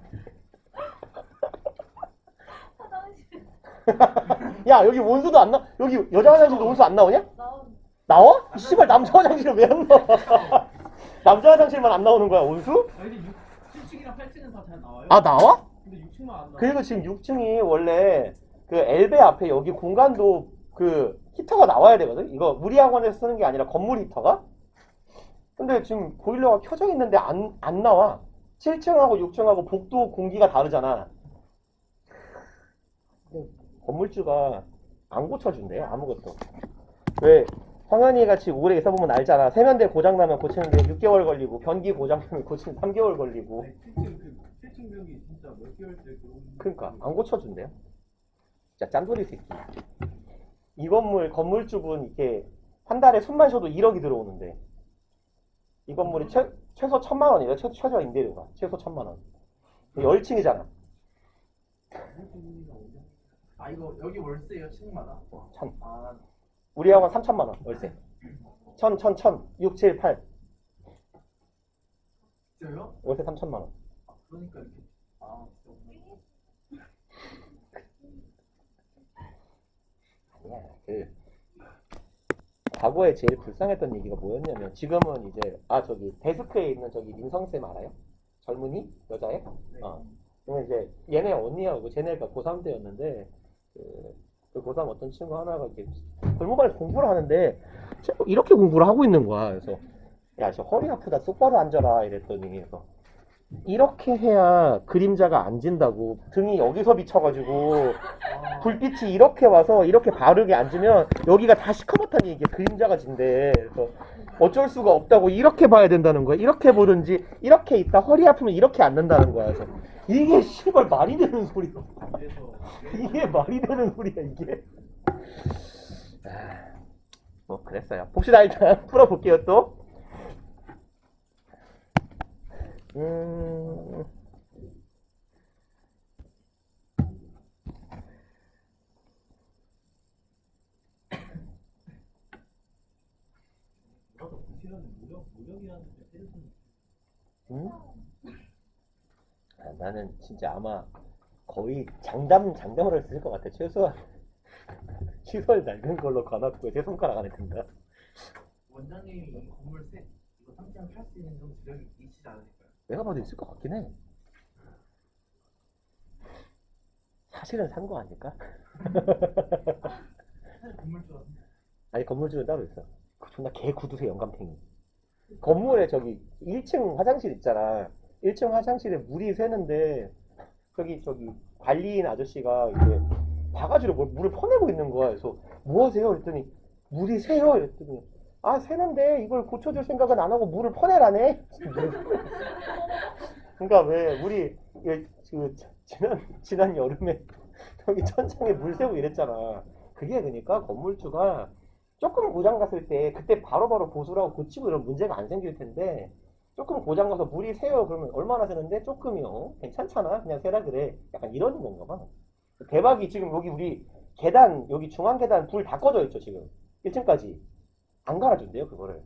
야 여기 온수도 안 나? 여기 여자 화장실도 온수 안 나오냐? 나와? 씨발 남자 화장실은 왜 안 나와? 남자 화장실만 안 나오는 거야 온수? 아니 7층이랑 8층은 다 잘 나와요. 아 나와? 근데 6층만 안 나와. 그리고 지금 6층이 원래 그 엘베 앞에 여기 공간도 그 히터가 나와야 되거든? 이거 무리학원에서 쓰는 게 아니라 건물 히터가? 근데 지금 보일러가 켜져 있는데 안 나와. 7층하고 6층하고 복도 공기가 다르잖아. 건물주가 안 고쳐준대요 아무것도. 왜 황한이 같이 오래 있어보면 알잖아. 세면대 고장나면 고치는데 6개월 걸리고 변기 고장나면 고치는 3개월 걸리고. 7층 벽이 진짜 몇 개월째 들어오는. 그러니까 안 고쳐준대요. 진짜 짠돌이 새끼. 이 건물주분 이렇게 한 달에 숨만 쉬어도 1억이 들어오는데 이 건물이 최소 1,000만 원이에요. 최저 임대료가 최소 1,000만 원. 10층이잖아. 아 이거 여기 월세요 층마다? 1,000. 아 우리 학원 3,000만 원 월세. 1,000, 6, 7, 8 진짜요? 월세 3,000만 원. 아 그러니까 이렇게 아 진짜. 아니야. 그 과거에 제일 불쌍했던 얘기가 뭐였냐면 지금은 이제 저기 데스크에 있는 저기 민성쌤 알아요? 젊은이 여자애? 네. 그러면 이제 얘네 언니하고 쟤네가 고3 때였는데 그 고3 어떤 친구 하나가 이렇게 골목안에서 공부를 하는데 이렇게 공부를 하고 있는 거야. 그래서 야, 저 허리 아프다 똑바로 앉아라 이랬더니 그래서 이렇게 해야 그림자가 안 진다고. 등이 여기서 비쳐가지고 불빛이 이렇게 와서 이렇게 바르게 앉으면 여기가 다 시커멓다니 이게 그림자가 진대. 그래서 어쩔 수가 없다고 이렇게 봐야 된다는 거야. 이렇게 보든지 이렇게 있다 허리 아프면 이렇게 앉는다는 거야. 그래서 이게 씨발 말이 되는 소리야. 이게 말이 되는 소리야 이게. 뭐 그랬어요. 봅시다. 일단 풀어볼게요 또. 나도 부실하는 노력이라는 게 때려주는. 나는 진짜 아마 거의 장담으로 쓸 것 같아. 최소한 시설 낡은 걸로 관악구에 세 손가락 안에 든다. 원장님이 이 건물 이거 상장 살수 있는 좀 지력이 있지 않을까요? 내가 봐도 있을 것 같긴 해. 사실은 산 거 아닐까? 사실 건물주가 아니 건물주는 따로 있어. 그 존나 개 구두쇠 영감탱이. 건물에 저기 1층 화장실 있잖아. 1층 화장실에 물이 새는데 저기 관리인 아저씨가 이제 바가지로 물을 퍼내고 있는 거야. 그래서 뭐 하세요? 그랬더니 물이 새요. 그랬더니 새는데 이걸 고쳐줄 생각은 안 하고 물을 퍼내라네. 그러니까 왜 우리 지난 여름에 여기 천장에 물 새고 이랬잖아. 그게 그러니까 건물주가 조금 고장 갔을 때 그때 바로바로 보수를 하고 고치고 이런 문제가 안 생길 텐데 조금 고장 가서 물이 새요. 그러면 얼마나 새는데? 조금이요. 괜찮잖아. 그냥 새라 그래. 약간 이런 건가 봐. 대박이 지금 여기 우리 계단 여기 중앙 계단 불 다 꺼져 있죠 지금. 1층까지 안 갈아준대요 그거를.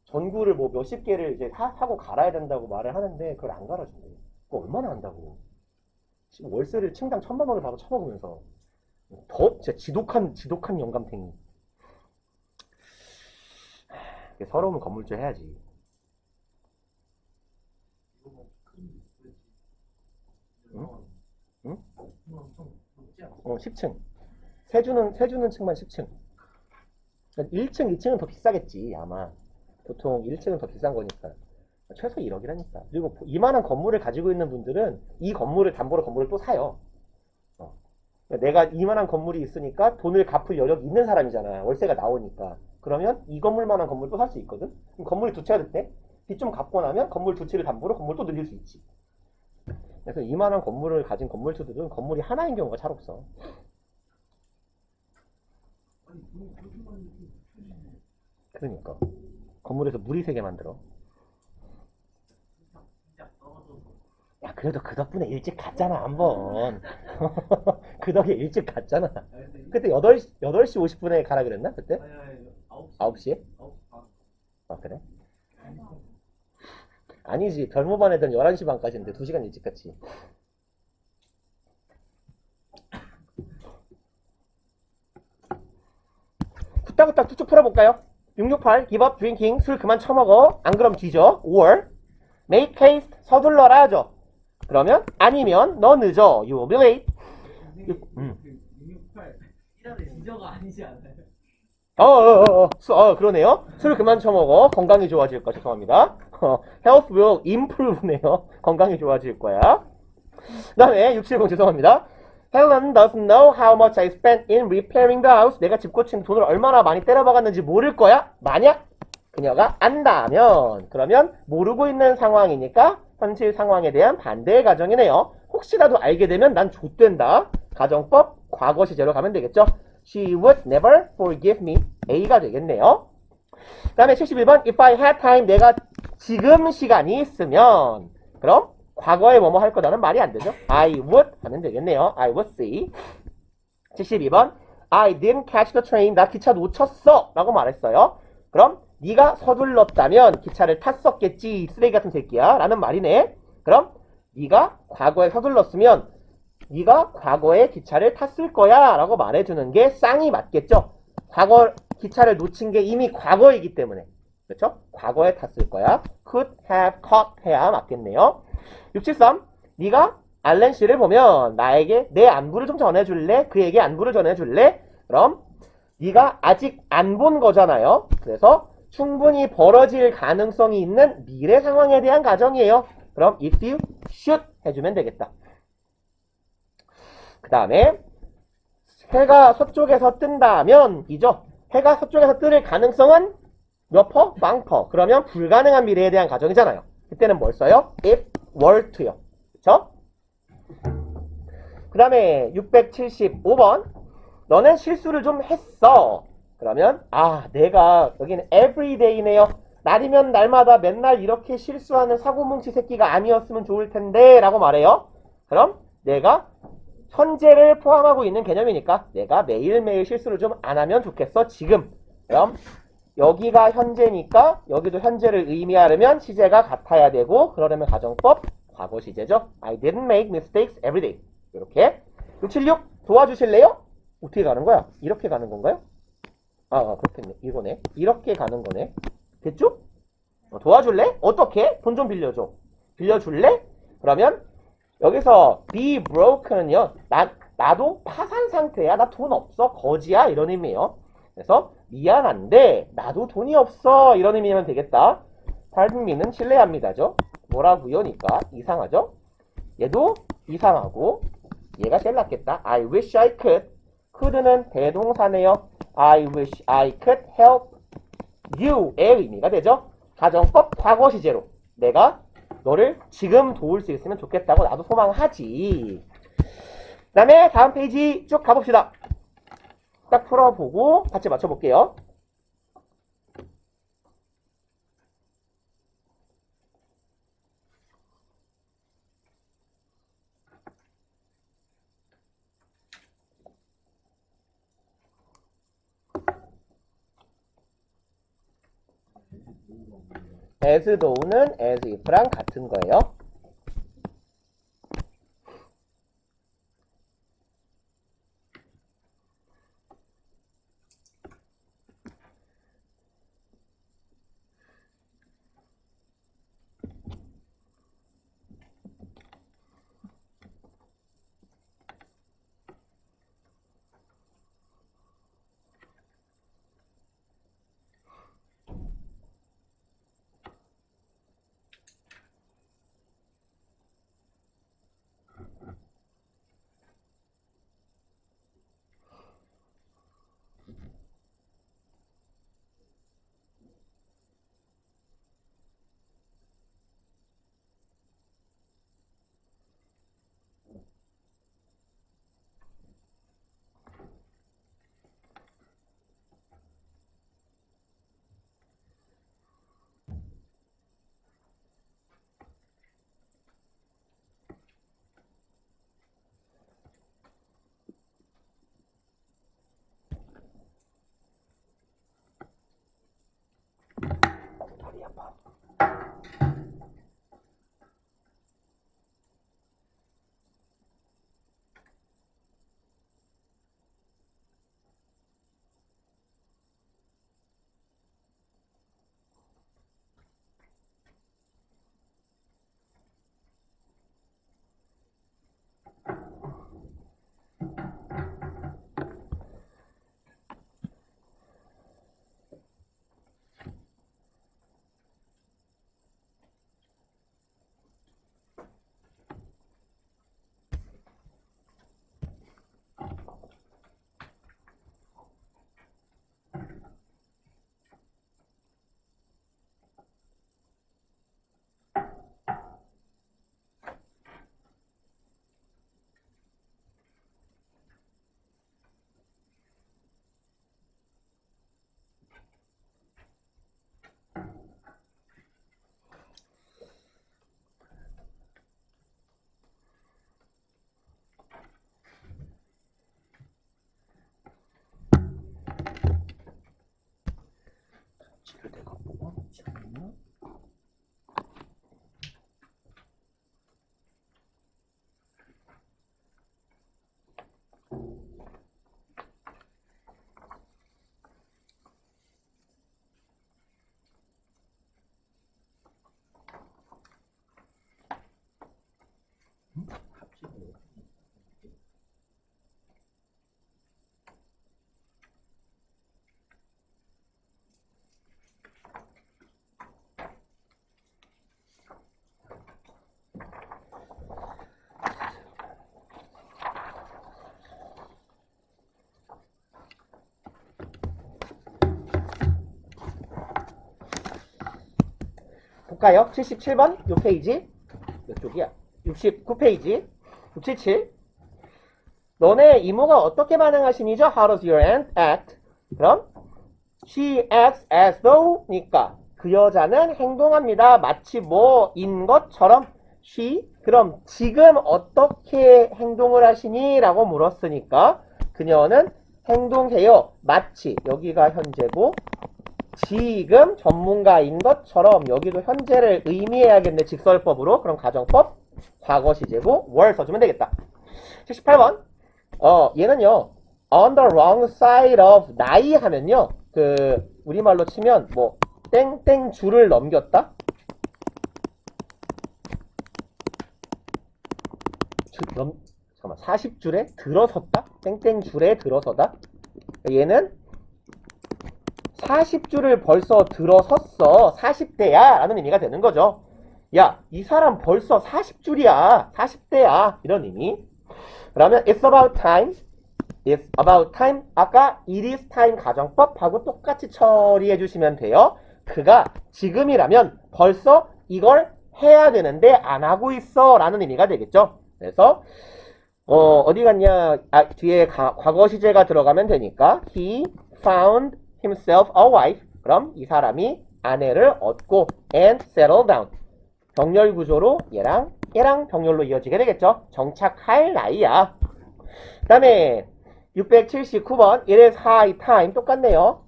전구를 뭐 몇십 개를 이제 하고 갈아야 된다고 말을 하는데 그걸 안 갈아준대요. 그거 얼마나 한다고. 지금 월세를 층당 1,000만 원을 바로 쳐먹으면서 진짜 지독한 영감탱이. 서러우면 건물주 해야지. 이거 뭐 큰 그렇지. 응? 응? 엄청 높지 않아? 10층. 세주는 층만 10층. 1층, 2층은 더 비싸겠지 아마. 보통 1층은 더 비싼 거니까. 최소 1억이라니까. 그리고 이만한 건물을 가지고 있는 분들은 이 건물을 담보로 건물을 또 사요. 내가 이만한 건물이 있으니까 돈을 갚을 여력이 있는 사람이잖아. 월세가 나오니까. 그러면 이 건물만한 건물 또 살 수 있거든. 그럼 건물이 두 채가 됐대. 빚 좀 갚고 나면 건물 두 채를 담보로 건물 또 늘릴 수 있지. 그래서 이만한 건물을 가진 건물주들은 건물이 하나인 경우가 잘 없어. 그러니까 건물에서 물이 새게 만들어. 야, 그래도 그 덕분에 일찍 갔잖아, 한번. 그 덕에 일찍 갔잖아. 그때 8시 50분에 가라 그랬나, 그때? 아니 9시에? 9시 반. 아, 그래? 아니지, 별모반 애들은 11시 반까지인데 2시간 일찍 갔지. 후딱후딱 툭툭 풀어볼까요? 668, give up drinking, 술 그만 처먹어. 안 그럼 뒤져. or, make haste, 서둘러라 하죠. 그러면, 아니면, 너 늦어. you will be late. 선생님 668 이라는 지저가 아니지 않아요? 그러네요. 술 그만 처먹어. 건강이 좋아질 거야. 죄송합니다. health will improve네요. 건강이 좋아질 거야. 그 다음에 670 죄송합니다. Helen doesn't know how much I spent in repairing the house. 내가 집 고친 돈을 얼마나 많이 때려박았는지 모를 거야. 만약 그녀가 안다면 그러면 모르고 있는 상황이니까 현실 상황에 대한 반대의 가정이네요. 혹시라도 알게 되면 난 좆된다. 가정법 과거 시제로 가면 되겠죠. She would never forgive me. A가 되겠네요. 그 다음에 71번 If I had time 내가 지금 시간이 있으면 그럼 과거에 뭐뭐 할 거다는 말이 안 되죠. I would 하면 되겠네요. I would see. 72번 I didn't catch the train. 나 기차 놓쳤어 라고 말했어요. 그럼 네가 서둘렀다면 기차를 탔었겠지. 쓰레기 같은 새끼야 라는 말이네. 그럼 네가 과거에 서둘렀으면 네가 과거에 기차를 탔을 거야 라고 말해주는 게 쌍이 맞겠죠. 과거 기차를 놓친 게 이미 과거이기 때문에 그렇죠? 과거에 탔을 거야. could have caught 해야 맞겠네요. 673 네가 알렌 씨를 보면 나에게 내 안부를 좀 전해줄래? 그에게 안부를 전해줄래? 그럼 네가 아직 안 본 거잖아요. 그래서 충분히 벌어질 가능성이 있는 미래 상황에 대한 가정이에요. 그럼 if you should 해주면 되겠다. 그 다음에 해가 서쪽에서 뜬다면 이죠. 해가 서쪽에서 뜰 가능성은 몇 퍼? 빵 퍼. 그러면 불가능한 미래에 대한 가정이잖아요. 그때는 뭘 써요? if were to요. 그쵸? 그 다음에 675번 너는 실수를 좀 했어. 그러면 내가 여기는 everyday네요. 날이면 날마다 맨날 이렇게 실수하는 사고뭉치 새끼가 아니었으면 좋을 텐데 라고 말해요. 그럼 내가 현재를 포함하고 있는 개념이니까 내가 매일매일 실수를 좀 안 하면 좋겠어. 지금. 그럼 여기가 현재니까 여기도 현재를 의미하려면 시제가 같아야 되고 그러려면 가정법 과거 시제죠. I didn't make mistakes every day. 이렇게 676 도와주실래요? 어떻게 가는 거야? 이렇게 가는 건가요? 그렇겠네. 이거네. 이렇게 가는 거네. 됐죠? 도와줄래? 어떻게? 돈 좀 빌려줘. 빌려줄래? 그러면 여기서 be broke는요. 나도 파산 상태야. 나 돈 없어. 거지야. 이런 의미예요. 그래서 미안한데 나도 돈이 없어. 이런 의미면 되겠다. pardon me는 신뢰합니다죠. 뭐라고요니까 이상하죠? 얘도 이상하고 얘가 제일 낫겠다. I wish I could. could는 대동사네요. I wish I could help you의 의미가 되죠. 가정법 과거 시제로 내가 너를 지금 도울 수 있으면 좋겠다고 나도 소망하지. 그 다음에 다음 페이지 쭉 가봅시다. 딱 풀어보고 같이 맞춰볼게요. as though는 as if랑 같은 거예요. 볼까요? 77번 요 페이지 몇 쪽이야? 69페이지 677 너네 이모가 어떻게 반응하시니죠? How does your aunt act? 그럼 she acts as though 니까 그 여자는 행동합니다. 마치 뭐인 것처럼 she 그럼 지금 어떻게 행동을 하시니? 라고 물었으니까 그녀는 행동해요. 마치 여기가 현재고 지금 전문가인 것처럼 여기도 현재를 의미해야겠네. 직설법으로. 그럼 가정법 과거 시제고 were 써주면 되겠다. 78번 얘는요 on the wrong side of 나이 하면요 그 우리말로 치면 뭐 땡땡 줄을 넘겼다? 잠깐만 40줄에 들어섰다? 땡땡 줄에 들어서다? 얘는 40줄을 벌써 들어섰어. 40대야 라는 의미가 되는 거죠. 야, 이 사람 벌써 40줄이야. 40대야. 이런 의미. 그러면 it's about time. It's about time. 아까 it is time 가정법하고 똑같이 처리해 주시면 돼요. 그가 지금이라면 벌써 이걸 해야 되는데 안 하고 있어 라는 의미가 되겠죠. 그래서 어디 갔냐? 뒤에 과거 시제가 들어가면 되니까 he found himself a wife. 그럼 이 사람이 아내를 얻고 and settled down. 병렬 구조로 얘랑 병렬로 이어지게 되겠죠. 정착할 나이야. 그 다음에 679번 it is high time 똑같네요.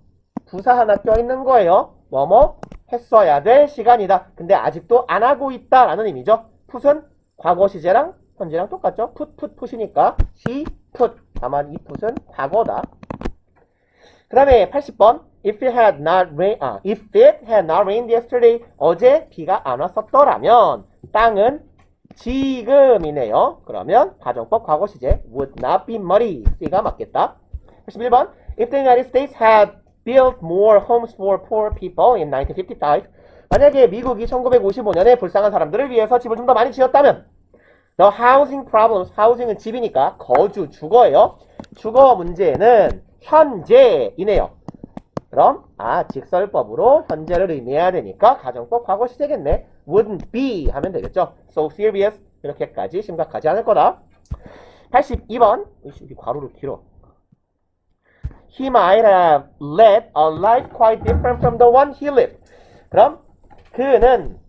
부사 하나 껴있는 거예요. 뭐뭐 했어야 될 시간이다. 근데 아직도 안 하고 있다 라는 의미죠. 풋은 과거 시제랑 현재랑 똑같죠. 풋이니까 she put. 다만 이 풋은 과거다. 그 다음에 80번 if it had not rained yesterday 어제 비가 안 왔었더라면 땅은 지금이네요. 그러면 가정법 과거 시제 would not be muddy. C가 맞겠다. 81번 if the United States had built more homes for poor people in 1955 만약에 미국이 1955년에 불쌍한 사람들을 위해서 집을 좀 더 많이 지었다면 the housing problems housing은 집이니까 거주 주거예요. 주거 문제는 현재이네요. 그럼 직설법으로 현재를 의미해야 되니까 가정법 과거 시제겠네. wouldn't be 하면 되겠죠. so serious 이렇게까지 심각하지 않을 거다. 82번 이 괄호로 길어. He might have led a life quite different from the one he lived. 그럼 그는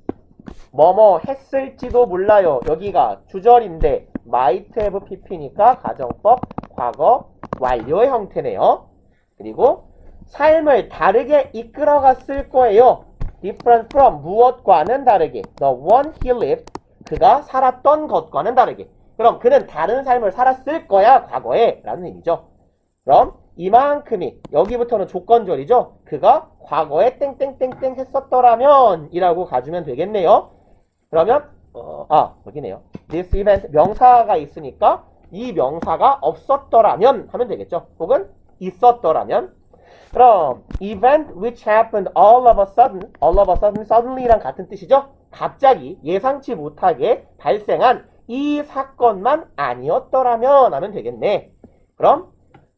뭐뭐 했을지도 몰라요. 여기가 주절인데 might have pp니까 가정법 과거 완료의 형태네요. 그리고 삶을 다르게 이끌어갔을 거예요. different from 무엇과는 다르게 the one he lived 그가 살았던 것과는 다르게. 그럼 그는 다른 삶을 살았을 거야 과거에 라는 의미죠. 그럼 이만큼이 여기부터는 조건절이죠. 그가 과거에 땡땡땡땡 했었더라면 이라고 가주면 되겠네요. 그러면 여기네요. this event 명사가 있으니까 이 명사가 없었더라면 하면 되겠죠. 혹은 있었더라면. 그럼 event which happened all of a sudden suddenly랑 같은 뜻이죠. 갑자기 예상치 못하게 발생한 이 사건만 아니었더라면 하면 되겠네. 그럼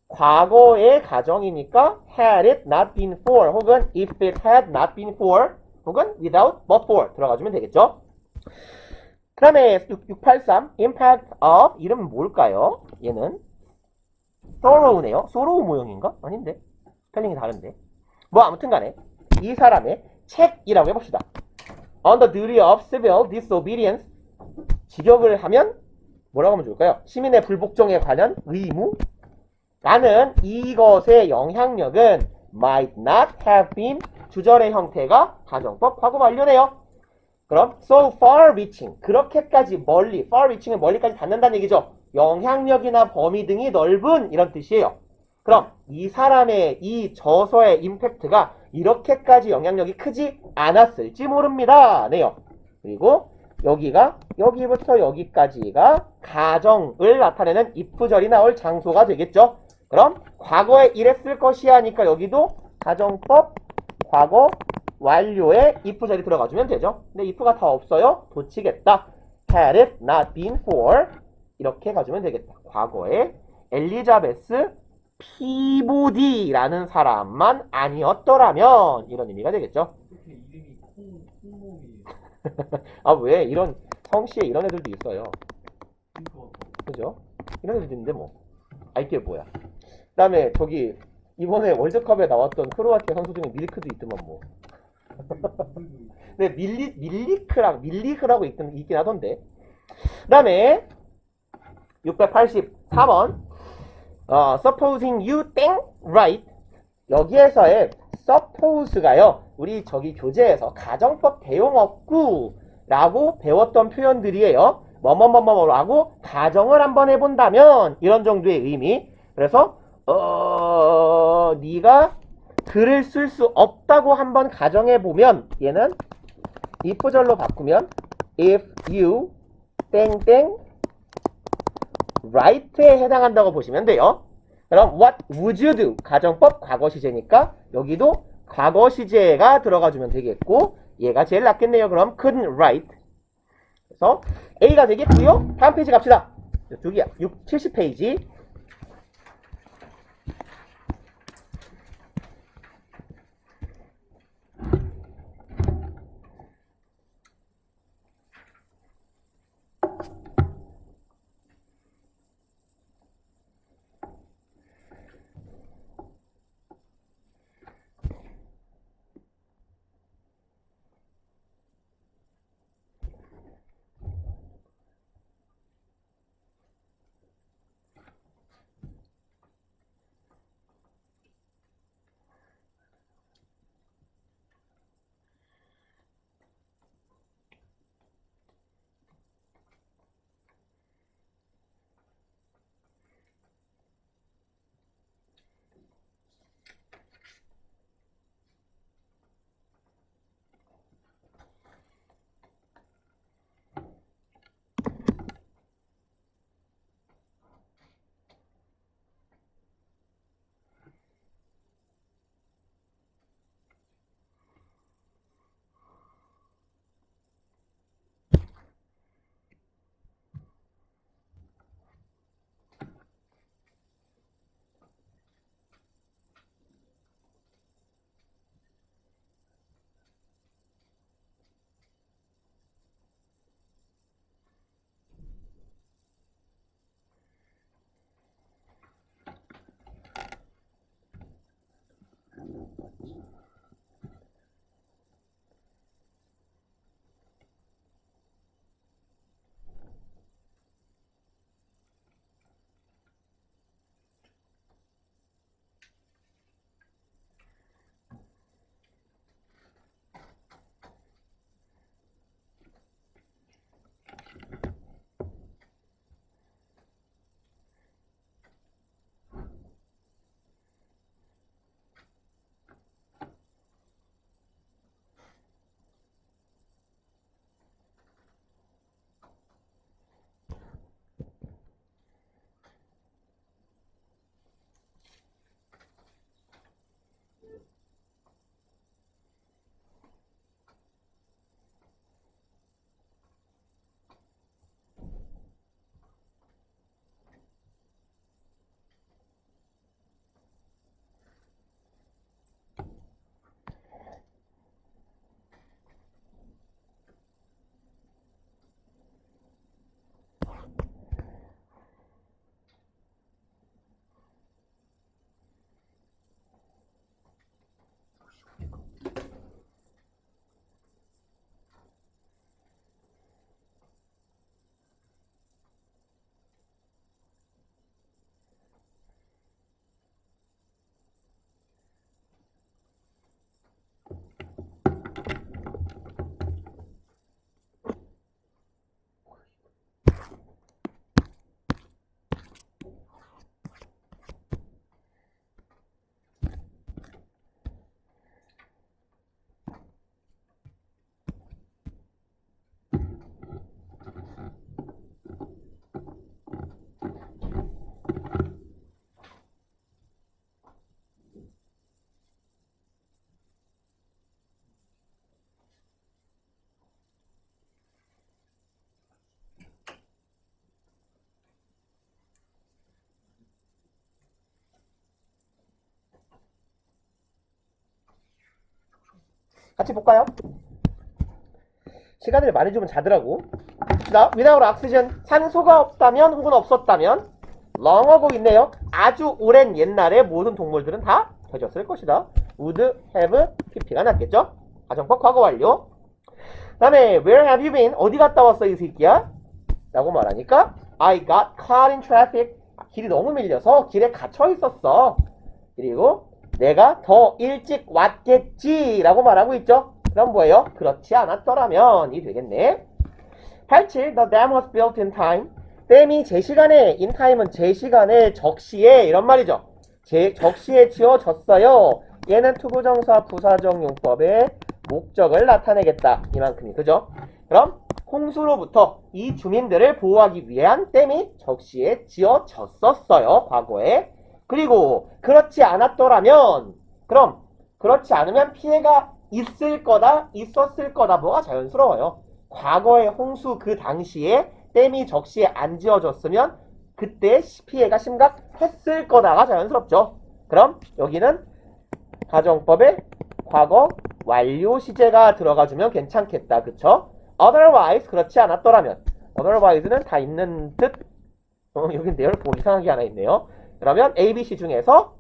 과거의 가정이니까 had it not been for 혹은 if it had not been for 혹은 without but for 들어가주면 되겠죠. 그 다음에 683 impact of 이름은 뭘까요? 얘는 sorrow네요. sorrow 모형인가? 아닌데 스펠링이 다른데 뭐 아무튼 간에 이 사람의 책이라고 해봅시다. on the duty of civil disobedience 직역을 하면 뭐라고 하면 좋을까요? 시민의 불복종에 관한 의무 라는 이것의 영향력은 might not have been 주절의 형태가 가정법 과거 완료네요. 그럼 so far reaching 그렇게까지 멀리 far reaching은 멀리까지 닿는다는 얘기죠. 영향력이나 범위 등이 넓은 이런 뜻이에요. 그럼 이 사람의 이 저서의 임팩트가 이렇게까지 영향력이 크지 않았을지 모릅니다. 네요. 그리고 여기부터 여기까지가 가정을 나타내는 if절이 나올 장소가 되겠죠. 그럼 과거에 이랬을 것이야 하니까 여기도 가정법 과거 완료에 if절이 들어가주면 되죠. 근데 if가 다 없어요. 도치겠다. had it not been for 이렇게 가주면 되겠다. 과거에 엘리자베스 피보디라는 사람만 아니었더라면 이런 의미가 되겠죠. 이렇게 이름이 콩몸이 아, 왜? 이런 성씨에 이런 애들도 있어요. 이거 그죠? 이런 애들도 있는데 뭐. 알게 뭐야. 그다음에 저기 이번에 월드컵에 나왔던 크로아티아 선수 중에 밀크도 있더만 뭐. 근데 밀리크라고 있긴 하던데. 그다음에 684번. supposing you think right. 여기에서의 suppose가요. 우리 저기 교재에서 가정법 대용어구라고 배웠던 표현들이에요. 뭐뭐뭐뭐라고 가정을 한번 해본다면 이런 정도의 의미. 그래서 네가 글을 쓸 수 없다고 한번 가정해보면 얘는 if절로 바꾸면 if you 땡땡 right에 해당한다고 보시면 돼요. 그럼 what would you do? 가정법 과거 시제니까 여기도 과거 시제가 들어가주면 되겠고 얘가 제일 낫겠네요. 그럼 couldn't write. 그래서 A가 되겠고요. 다음 페이지 갑시다. 이쪽이야. 70페이지. 같이 볼까요? 시간을 많이 주면 자더라고. without oxygen, 산소가 없다면 혹은 없었다면 long ago 있네요. 아주 오랜 옛날에 모든 동물들은 다 젖었을 것이다. would have pp가 났겠죠. 가정법 과거 완료. 그 다음에 where have you been? 어디 갔다 왔어 이 새끼야? 라고 말하니까 I got caught in traffic. 길이 너무 밀려서 길에 갇혀 있었어. 그리고 내가 더 일찍 왔겠지 라고 말하고 있죠. 그럼 뭐예요? 그렇지 않았더라면 이 되겠네. 87. The dam was built in time. 댐이 제 시간에, in time은 제 시간에, 적시에 이런 말이죠. 적시에 지어졌어요. 얘는 투부정사 부사적 용법의 목적을 나타내겠다. 이만큼이 그죠? 그럼 홍수로부터 이 주민들을 보호하기 위한 댐이 적시에 지어졌었어요. 과거에. 그리고 그렇지 않았더라면, 그럼 그렇지 않으면 피해가 있을 거다, 있었을 거다. 뭐가 자연스러워요. 과거의 홍수 그 당시에 댐이 적시에 안 지어졌으면 그때 피해가 심각했을 거다가 자연스럽죠. 그럼 여기는 가정법에 과거 완료 시제가 들어가주면 괜찮겠다. 그쵸? otherwise 그렇지 않았더라면, otherwise는 다 있는 듯. 여긴 내열 뭐 이상하게 하나 있네요. 그러면 A, B, C 중에서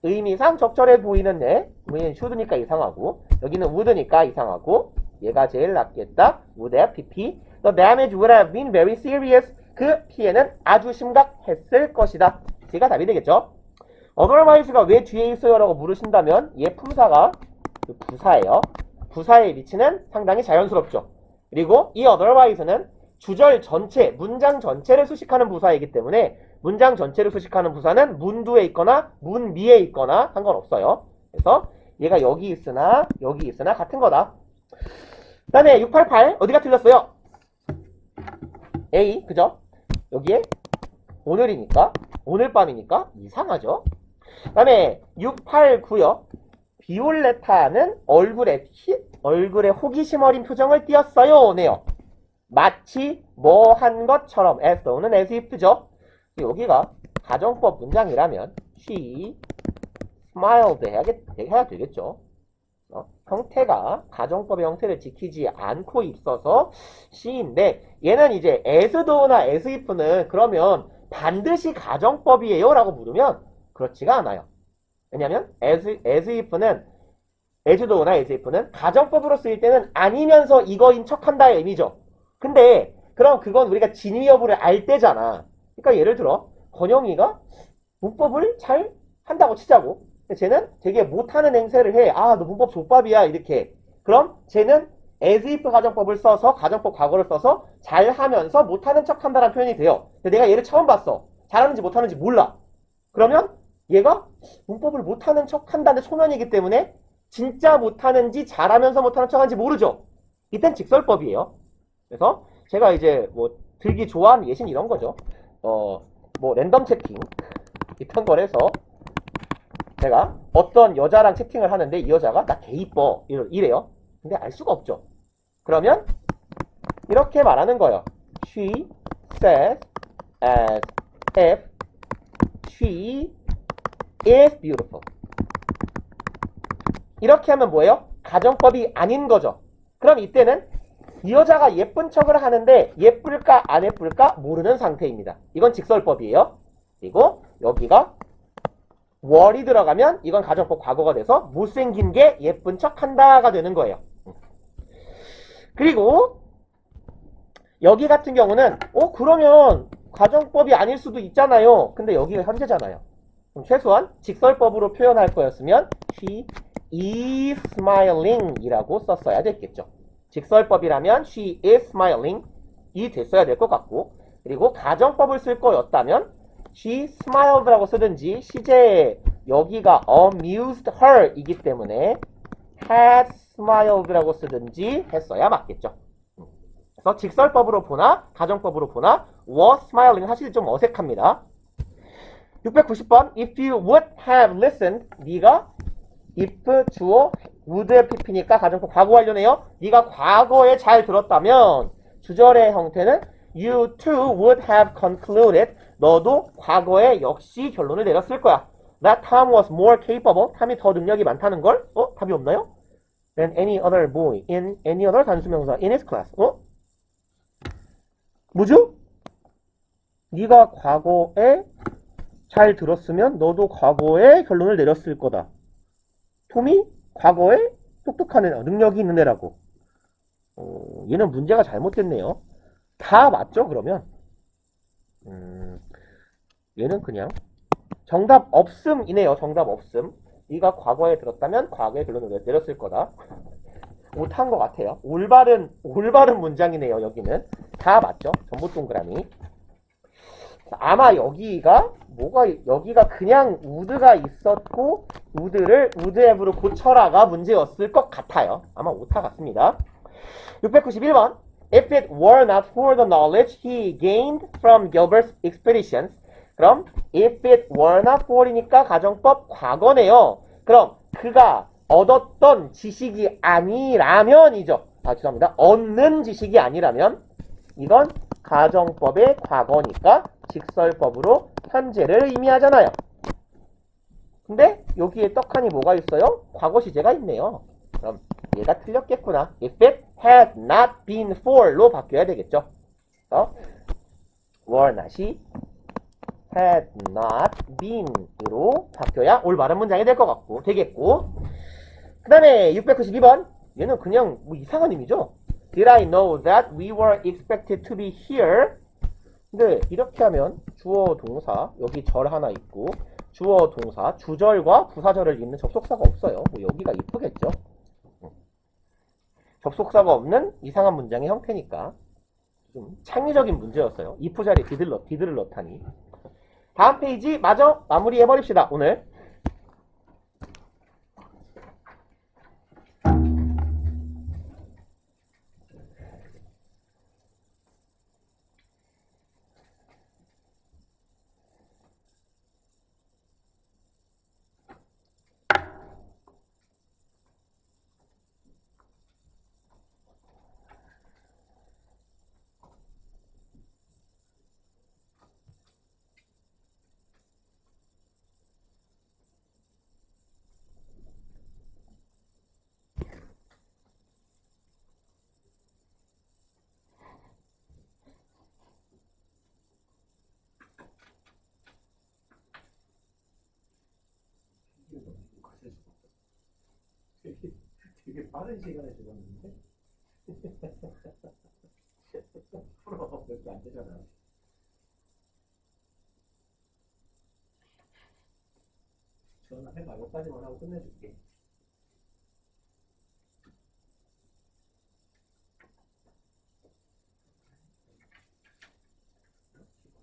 의미상 적절해 보이는 애, 여기는 should니까 이상하고, 여기는 would니까 이상하고, 얘가 제일 낫겠다. would have, pp. The damage would have been very serious. 그 피해는 아주 심각했을 것이다. C가 답이 되겠죠. otherwise가 왜 뒤에 있어요? 라고 물으신다면 얘 품사가 부사예요. 부사의 위치는 상당히 자연스럽죠. 그리고 이 otherwise는 주절 전체, 문장 전체를 수식하는 부사이기 때문에 문장 전체를 수식하는 부사는 문두에 있거나 문미에 있거나 상관없어요. 그래서 얘가 여기 있으나 같은 거다. 그 다음에 688 어디가 틀렸어요? A 그죠? 여기에 오늘이니까 오늘 밤이니까 이상하죠? 그 다음에 689요. 비올레타는 얼굴에 호기심 어린 표정을 띄었어요. 네요. 마치 뭐 한 것처럼 as thought는 as if죠. 여기가 가정법 문장이라면 she smiled 해야 되겠죠. 형태가 가정법의 형태를 지키지 않고 있어서 she인데 얘는 이제 as though나 as if는 그러면 반드시 가정법이에요 라고 물으면 그렇지가 않아요. 왜냐면 as if는 as though나 as if는 가정법으로 쓰일 때는 아니면서 이거인 척한다의 의미죠. 근데 그럼 그건 우리가 진위 여부를 알 때잖아. 그러니까 예를 들어 건영이가 문법을 잘 한다고 치자고. 근데 쟤는 되게 못하는 행세를 해. 아, 너 문법 족밥이야 이렇게. 그럼 쟤는 as if 가정법을 써서 가정법 과거를 써서 잘하면서 못하는 척한다는 표현이 돼요. 근데 내가 얘를 처음 봤어. 잘하는지 못하는지 몰라. 그러면 얘가 문법을 못하는 척한다는 초면이기 때문에 진짜 못하는지 잘하면서 못하는 척하는지 모르죠. 이땐 직설법이에요. 그래서 제가 이제 뭐 들기 좋아하는 예시는 이런 거죠. 뭐 랜덤 채팅 이딴 걸 해서 제가 어떤 여자랑 채팅을 하는데 이 여자가 나 개 이뻐 이래요. 근데 알 수가 없죠. 그러면 이렇게 말하는 거예요. She says as if she is beautiful. 이렇게 하면 뭐예요? 가정법이 아닌 거죠. 그럼 이때는 이 여자가 예쁜 척을 하는데 예쁠까 안 예쁠까 모르는 상태입니다. 이건 직설법이에요. 그리고 여기가 월이 들어가면 이건 가정법 과거가 돼서 못생긴 게 예쁜 척 한다가 되는 거예요. 그리고 여기 같은 경우는 그러면 가정법이 아닐 수도 있잖아요. 근데 여기가 현재잖아요. 그럼 최소한 직설법으로 표현할 거였으면 she is smiling 이라고 썼어야 됐겠죠. 직설법이라면 she is smiling 이 됐어야 될 것 같고, 그리고 가정법을 쓸 거였다면 she smiled 라고 쓰든지 시제에 여기가 amused her 이기 때문에 had smiled 라고 쓰든지 했어야 맞겠죠. 그래서 직설법으로 보나 가정법으로 보나 was smiling 사실 좀 어색합니다. 690번 if you would have listened 네가 if 주어 would have pp니까 가정법 과거 완료네요. 네가 과거에 잘 들었다면 주절의 형태는 you too would have concluded 너도 과거에 역시 결론을 내렸을 거야. That Tom was more capable 탐이 더 능력이 많다는 걸? 답이 없나요? than any other boy in any other 단수명사 in his class. 어? 뭐죠? 네가 과거에 잘 들었으면 너도 과거에 결론을 내렸을 거다. 톰이 과거에 똑똑한 애, 능력이 있는 애라고. 얘는 문제가 잘못됐네요. 다 맞죠, 그러면? 얘는 그냥 정답 없음이네요. 정답 없음. 네가 과거에 들었다면 과거에 결론을 내렸을 거다. 못한 것 같아요. 올바른 문장이네요. 여기는 다 맞죠. 전부 동그라미. 아마 여기가 그냥 우드가 있었고 우드를 우드 앱으로 고쳐라가 문제였을 것 같아요. 아마 오타 같습니다. 691번. If it were not for the knowledge he gained from Gilbert's expeditions. 그럼 if it were not for이니까 가정법 과거네요. 그럼 그가 얻었던 지식이 아니라면이죠. 죄송합니다. 얻는 지식이 아니라면 이건 가정법의 과거니까 직설법으로 현재를 의미하잖아요. 근데 여기에 떡하니 뭐가 있어요? 과거 시제가 있네요. 그럼 얘가 틀렸겠구나. If it had not been for로 바뀌어야 되겠죠. were not이 had not been으로 바뀌어야 올바른 문장이 될 것 같고 되겠고. 그 다음에 692번. 얘는 그냥 뭐 이상한 의미죠. Did I know that we were expected to be here? 근데 이렇게 하면 주어 동사 여기 절 하나 있고 주어 동사 주절과 부사절을 잇는 접속사가 없어요. 뭐 여기가 이쁘겠죠. 접속사가 없는 이상한 문장의 형태니까 좀 창의적인 문제였어요. if 자리에 did를 넣다니. 다음 페이지 마저 마무리해버립시다. 오늘 되게 빠른 시간에 죽었는데 풀어 몇 개 안 되잖아. 전화해봐. 여기까지만 하고 끝내줄게.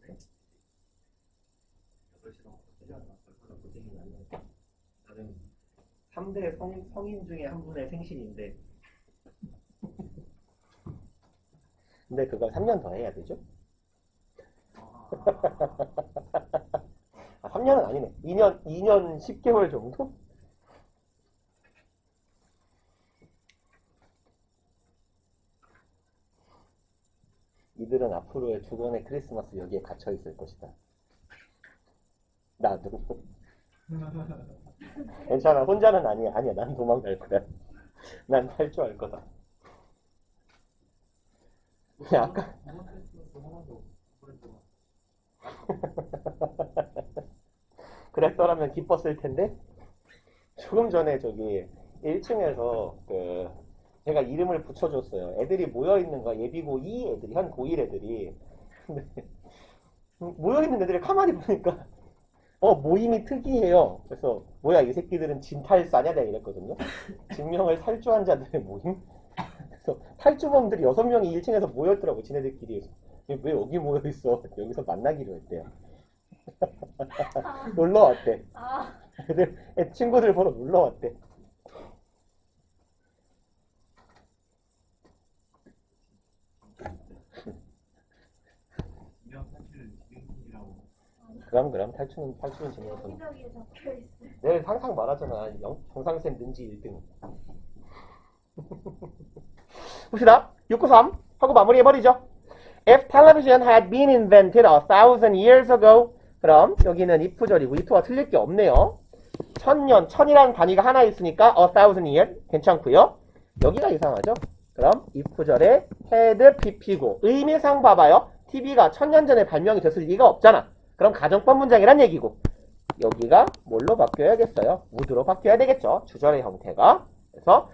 이번에 8시간 되잖아. 얼마나 고생이 많네. 나는 3대 성인 중에 한 분의 생신인데. 근데 그걸 3년 더 해야 되죠? 3년은 아니네. 2년 10개월 정도? 이들은 앞으로의 두 번의 크리스마스 여기에 갇혀 있을 것이다. 나도. 괜찮아. 혼자는 아니야. 아니야. 난 도망갈 거야. 난 탈주할 거다. 아까 그랬더라면 기뻤을 텐데. 조금 전에 저기 1층에서 제가 이름을 붙여줬어요. 애들이 모여있는 거야. 예비 고2 애들이, 한 고1 애들이. 근데 모여있는 애들이 가만히 보니까 모임이 특이해요. 그래서 뭐야 이 새끼들은 진탈사냐 내가 이랬거든요. 증명을 탈주한 자들의 모임. 그래서 탈주범들이 6명이 1층에서 모였더라고. 지네들끼리. 왜 여기 모여있어? 여기서 만나기로 했대요. 놀러 왔대. 친구들 보러 놀러 왔대. 그럼 탈출은 진행선. 내가 항상 말하잖아. 정상센 능지 1등. 봅시다. 693 하고 마무리해버리죠. If television had been invented 1,000 years ago. 그럼 여기는 if절이고 if가 틀릴 게 없네요. 1000년, 1000이라는 단위가 하나 있으니까 1,000 year 괜찮고요. 여기가 이상하죠? 그럼 if절에 had pp고 의미상 봐봐요. TV가 1000년 전에 발명이 됐을 리가 없잖아. 그럼 가정법 문장이란 얘기고 여기가 뭘로 바뀌어야겠어요? would로 바뀌어야 되겠죠. 주절의 형태가. 그래서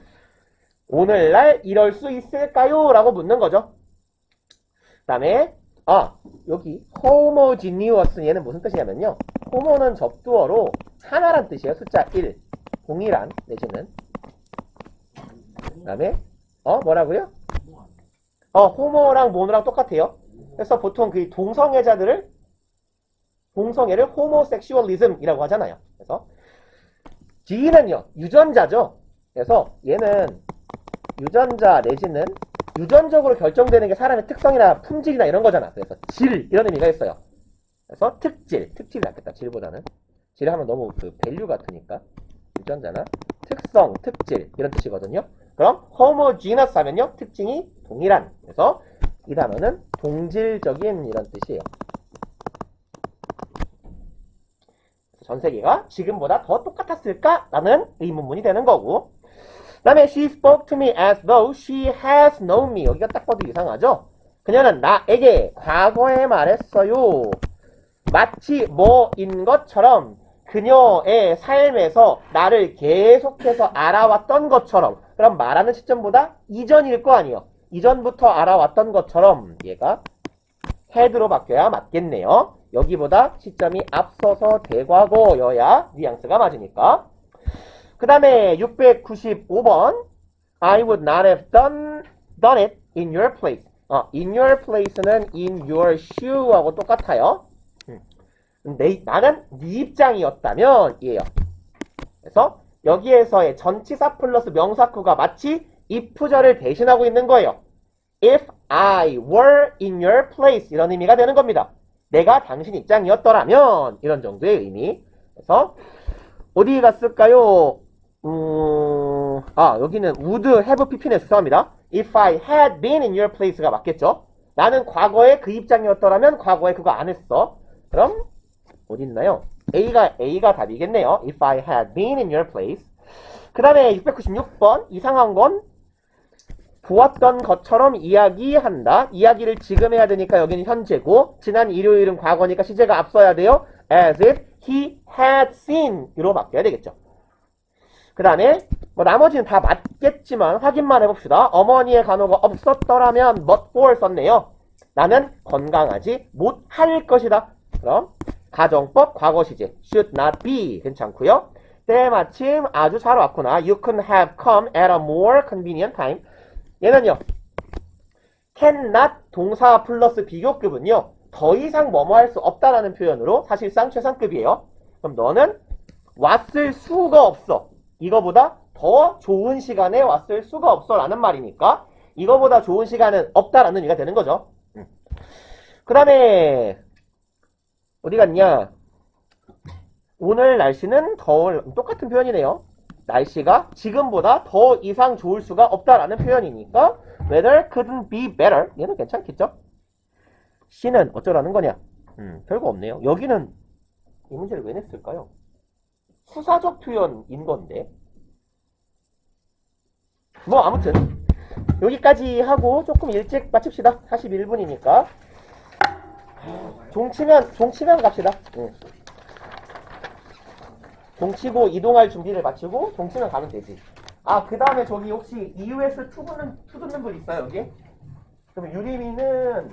오늘날 이럴 수 있을까요? 라고 묻는 거죠. 그 다음에 여기 homogeneous 얘는 무슨 뜻이냐면요. homo는 접두어로 하나란 뜻이에요. 숫자 1 동일한 내지는 그 다음에 뭐라고요? homo랑 mono랑 똑같아요. 그래서 보통 그 동성애자를 homosexualism이라고 하잖아요. 그래서 G는요 유전자죠. 그래서 얘는 유전자 내지는 유전적으로 결정되는 게 사람의 특성이나 품질이나 이런 거잖아. 그래서 질 이런 의미가 있어요. 그래서 특질이 낫겠다. 질보다는 질 하면 너무 그 밸류 같으니까 유전자나 특성, 특질 이런 뜻이거든요. 그럼 homogeneous 하면요 특징이 동일한. 그래서 이 단어는 동질적인 이런 뜻이에요. 전 세계가 지금보다 더 똑같았을까? 라는 의문문이 되는 거고 그 다음에 she spoke to me as though she has known me. 여기가 딱 봐도 이상하죠? 그녀는 나에게 과거에 말했어요. 마치 뭐인 것처럼 그녀의 삶에서 나를 계속해서 알아왔던 것처럼. 그럼 말하는 시점보다 이전일 거 아니에요. 이전부터 알아왔던 것처럼 얘가 had로 바뀌어야 맞겠네요. 여기보다 시점이 앞서서 대과거여야 뉘앙스가 맞으니까. 그 다음에 695번 I would not have done it in your place. in your place는 in your shoe하고 똑같아요. 나는 네 입장이었다면 이에요. 그래서 여기에서의 전치사 플러스 명사구가 마치 if절을 대신하고 있는 거예요. If I were in your place 이런 의미가 되는 겁니다. 내가 당신 입장이었더라면 이런 정도의 의미. 그래서 어디 갔을까요? 여기는 would have pp네. 죄송합니다. If I had been in your place가 맞겠죠? 나는 과거에 그 입장이었더라면 과거에 그거 안 했어. 그럼 어디 있나요? A가 답이겠네요. If I had been in your place. 그 다음에 696번 이상한 건 보았던 것처럼 이야기한다. 이야기를 지금 해야 되니까 여기는 현재고 지난 일요일은 과거니까 시제가 앞서야 돼요. As if he had seen 이로 바뀌어야 되겠죠. 그 다음에 나머지는 다 맞겠지만 확인만 해봅시다. 어머니의 간호가 없었더라면 but for 썼네요. 나는 건강하지 못할 것이다. 그럼 가정법 과거 시제 should not be 괜찮고요. 때마침 아주 잘 왔구나. You could have come at a more convenient time. 얘는요. cannot 동사 플러스 비교급은요. 더 이상 뭐뭐 할 수 없다라는 표현으로 사실상 최상급이에요. 그럼 너는 왔을 수가 없어. 이거보다 더 좋은 시간에 왔을 수가 없어 라는 말이니까 이거보다 좋은 시간은 없다라는 의미가 되는 거죠. 그 다음에 어디 갔냐? 오늘 날씨는 똑같은 표현이네요. 날씨가 지금보다 더 이상 좋을 수가 없다라는 표현이니까 weather couldn't be better. 얘는 괜찮겠죠? C는 어쩌라는 거냐? 별거 없네요. 여기는 이 문제를 왜 냈을까요? 수사적 표현인 건데. 아무튼 여기까지 하고 조금 일찍 마칩시다. 41분이니까. 종치면 갑시다. 종치고 이동할 준비를 마치고 종치면 가면 되지. 그 다음에 저기 혹시 EUS 투 듣는 분 있어요, 여기? 그럼 유리미는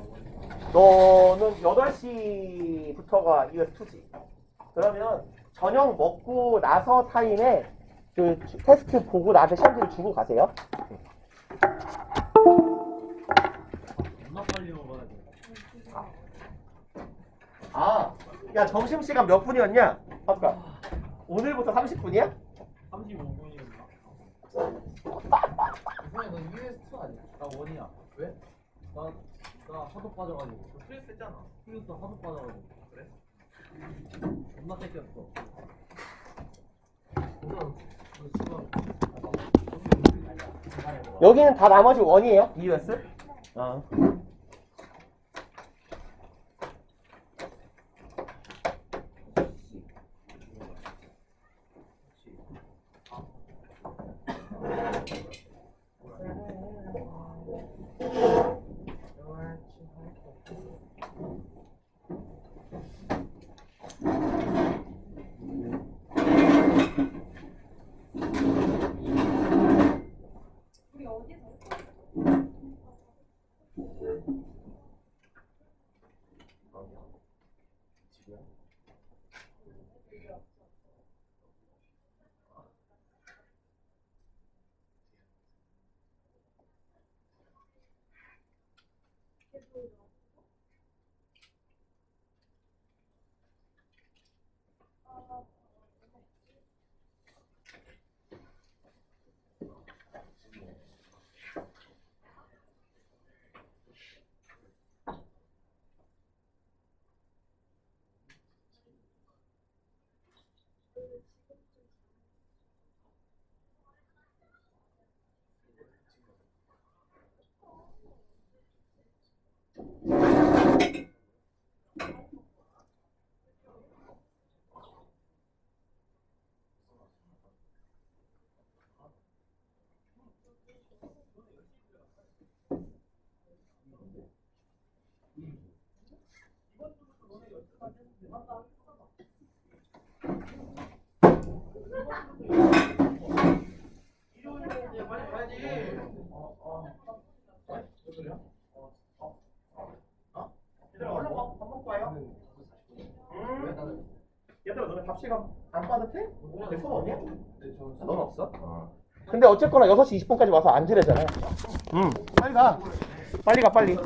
너는 8시부터가 EUS 2지. 그러면 저녁 먹고 나서 타임에 그 테스트 보고 나한테 시험지를 주고 가세요. 존나 빨리 먹어야 돼. 야 점심시간 몇 분이었냐? 아까 오늘부터 30분이야? 35분이었나? 이번에 너 US2 아니야? 나 원이야. 왜? 나 하도 빠져가지고. 너 플레스 했잖아. 플레스도 하도 빠져가지고. 그래? 존나 뺏겼어. 여기는 다 나머지 원이에요? EUS? 일요일에 빨리 가야지. 얘들아 얼른 밥 먹고 와요. 왜 나는? 얘들아 너네 밥 시간 안 빠듯해? 내 손 없냐? 넌 넌 없어? 근데 어쨌거나 6시 20분까지 와서 앉으래잖아. 빨리 가. 빨리 가, 빨리.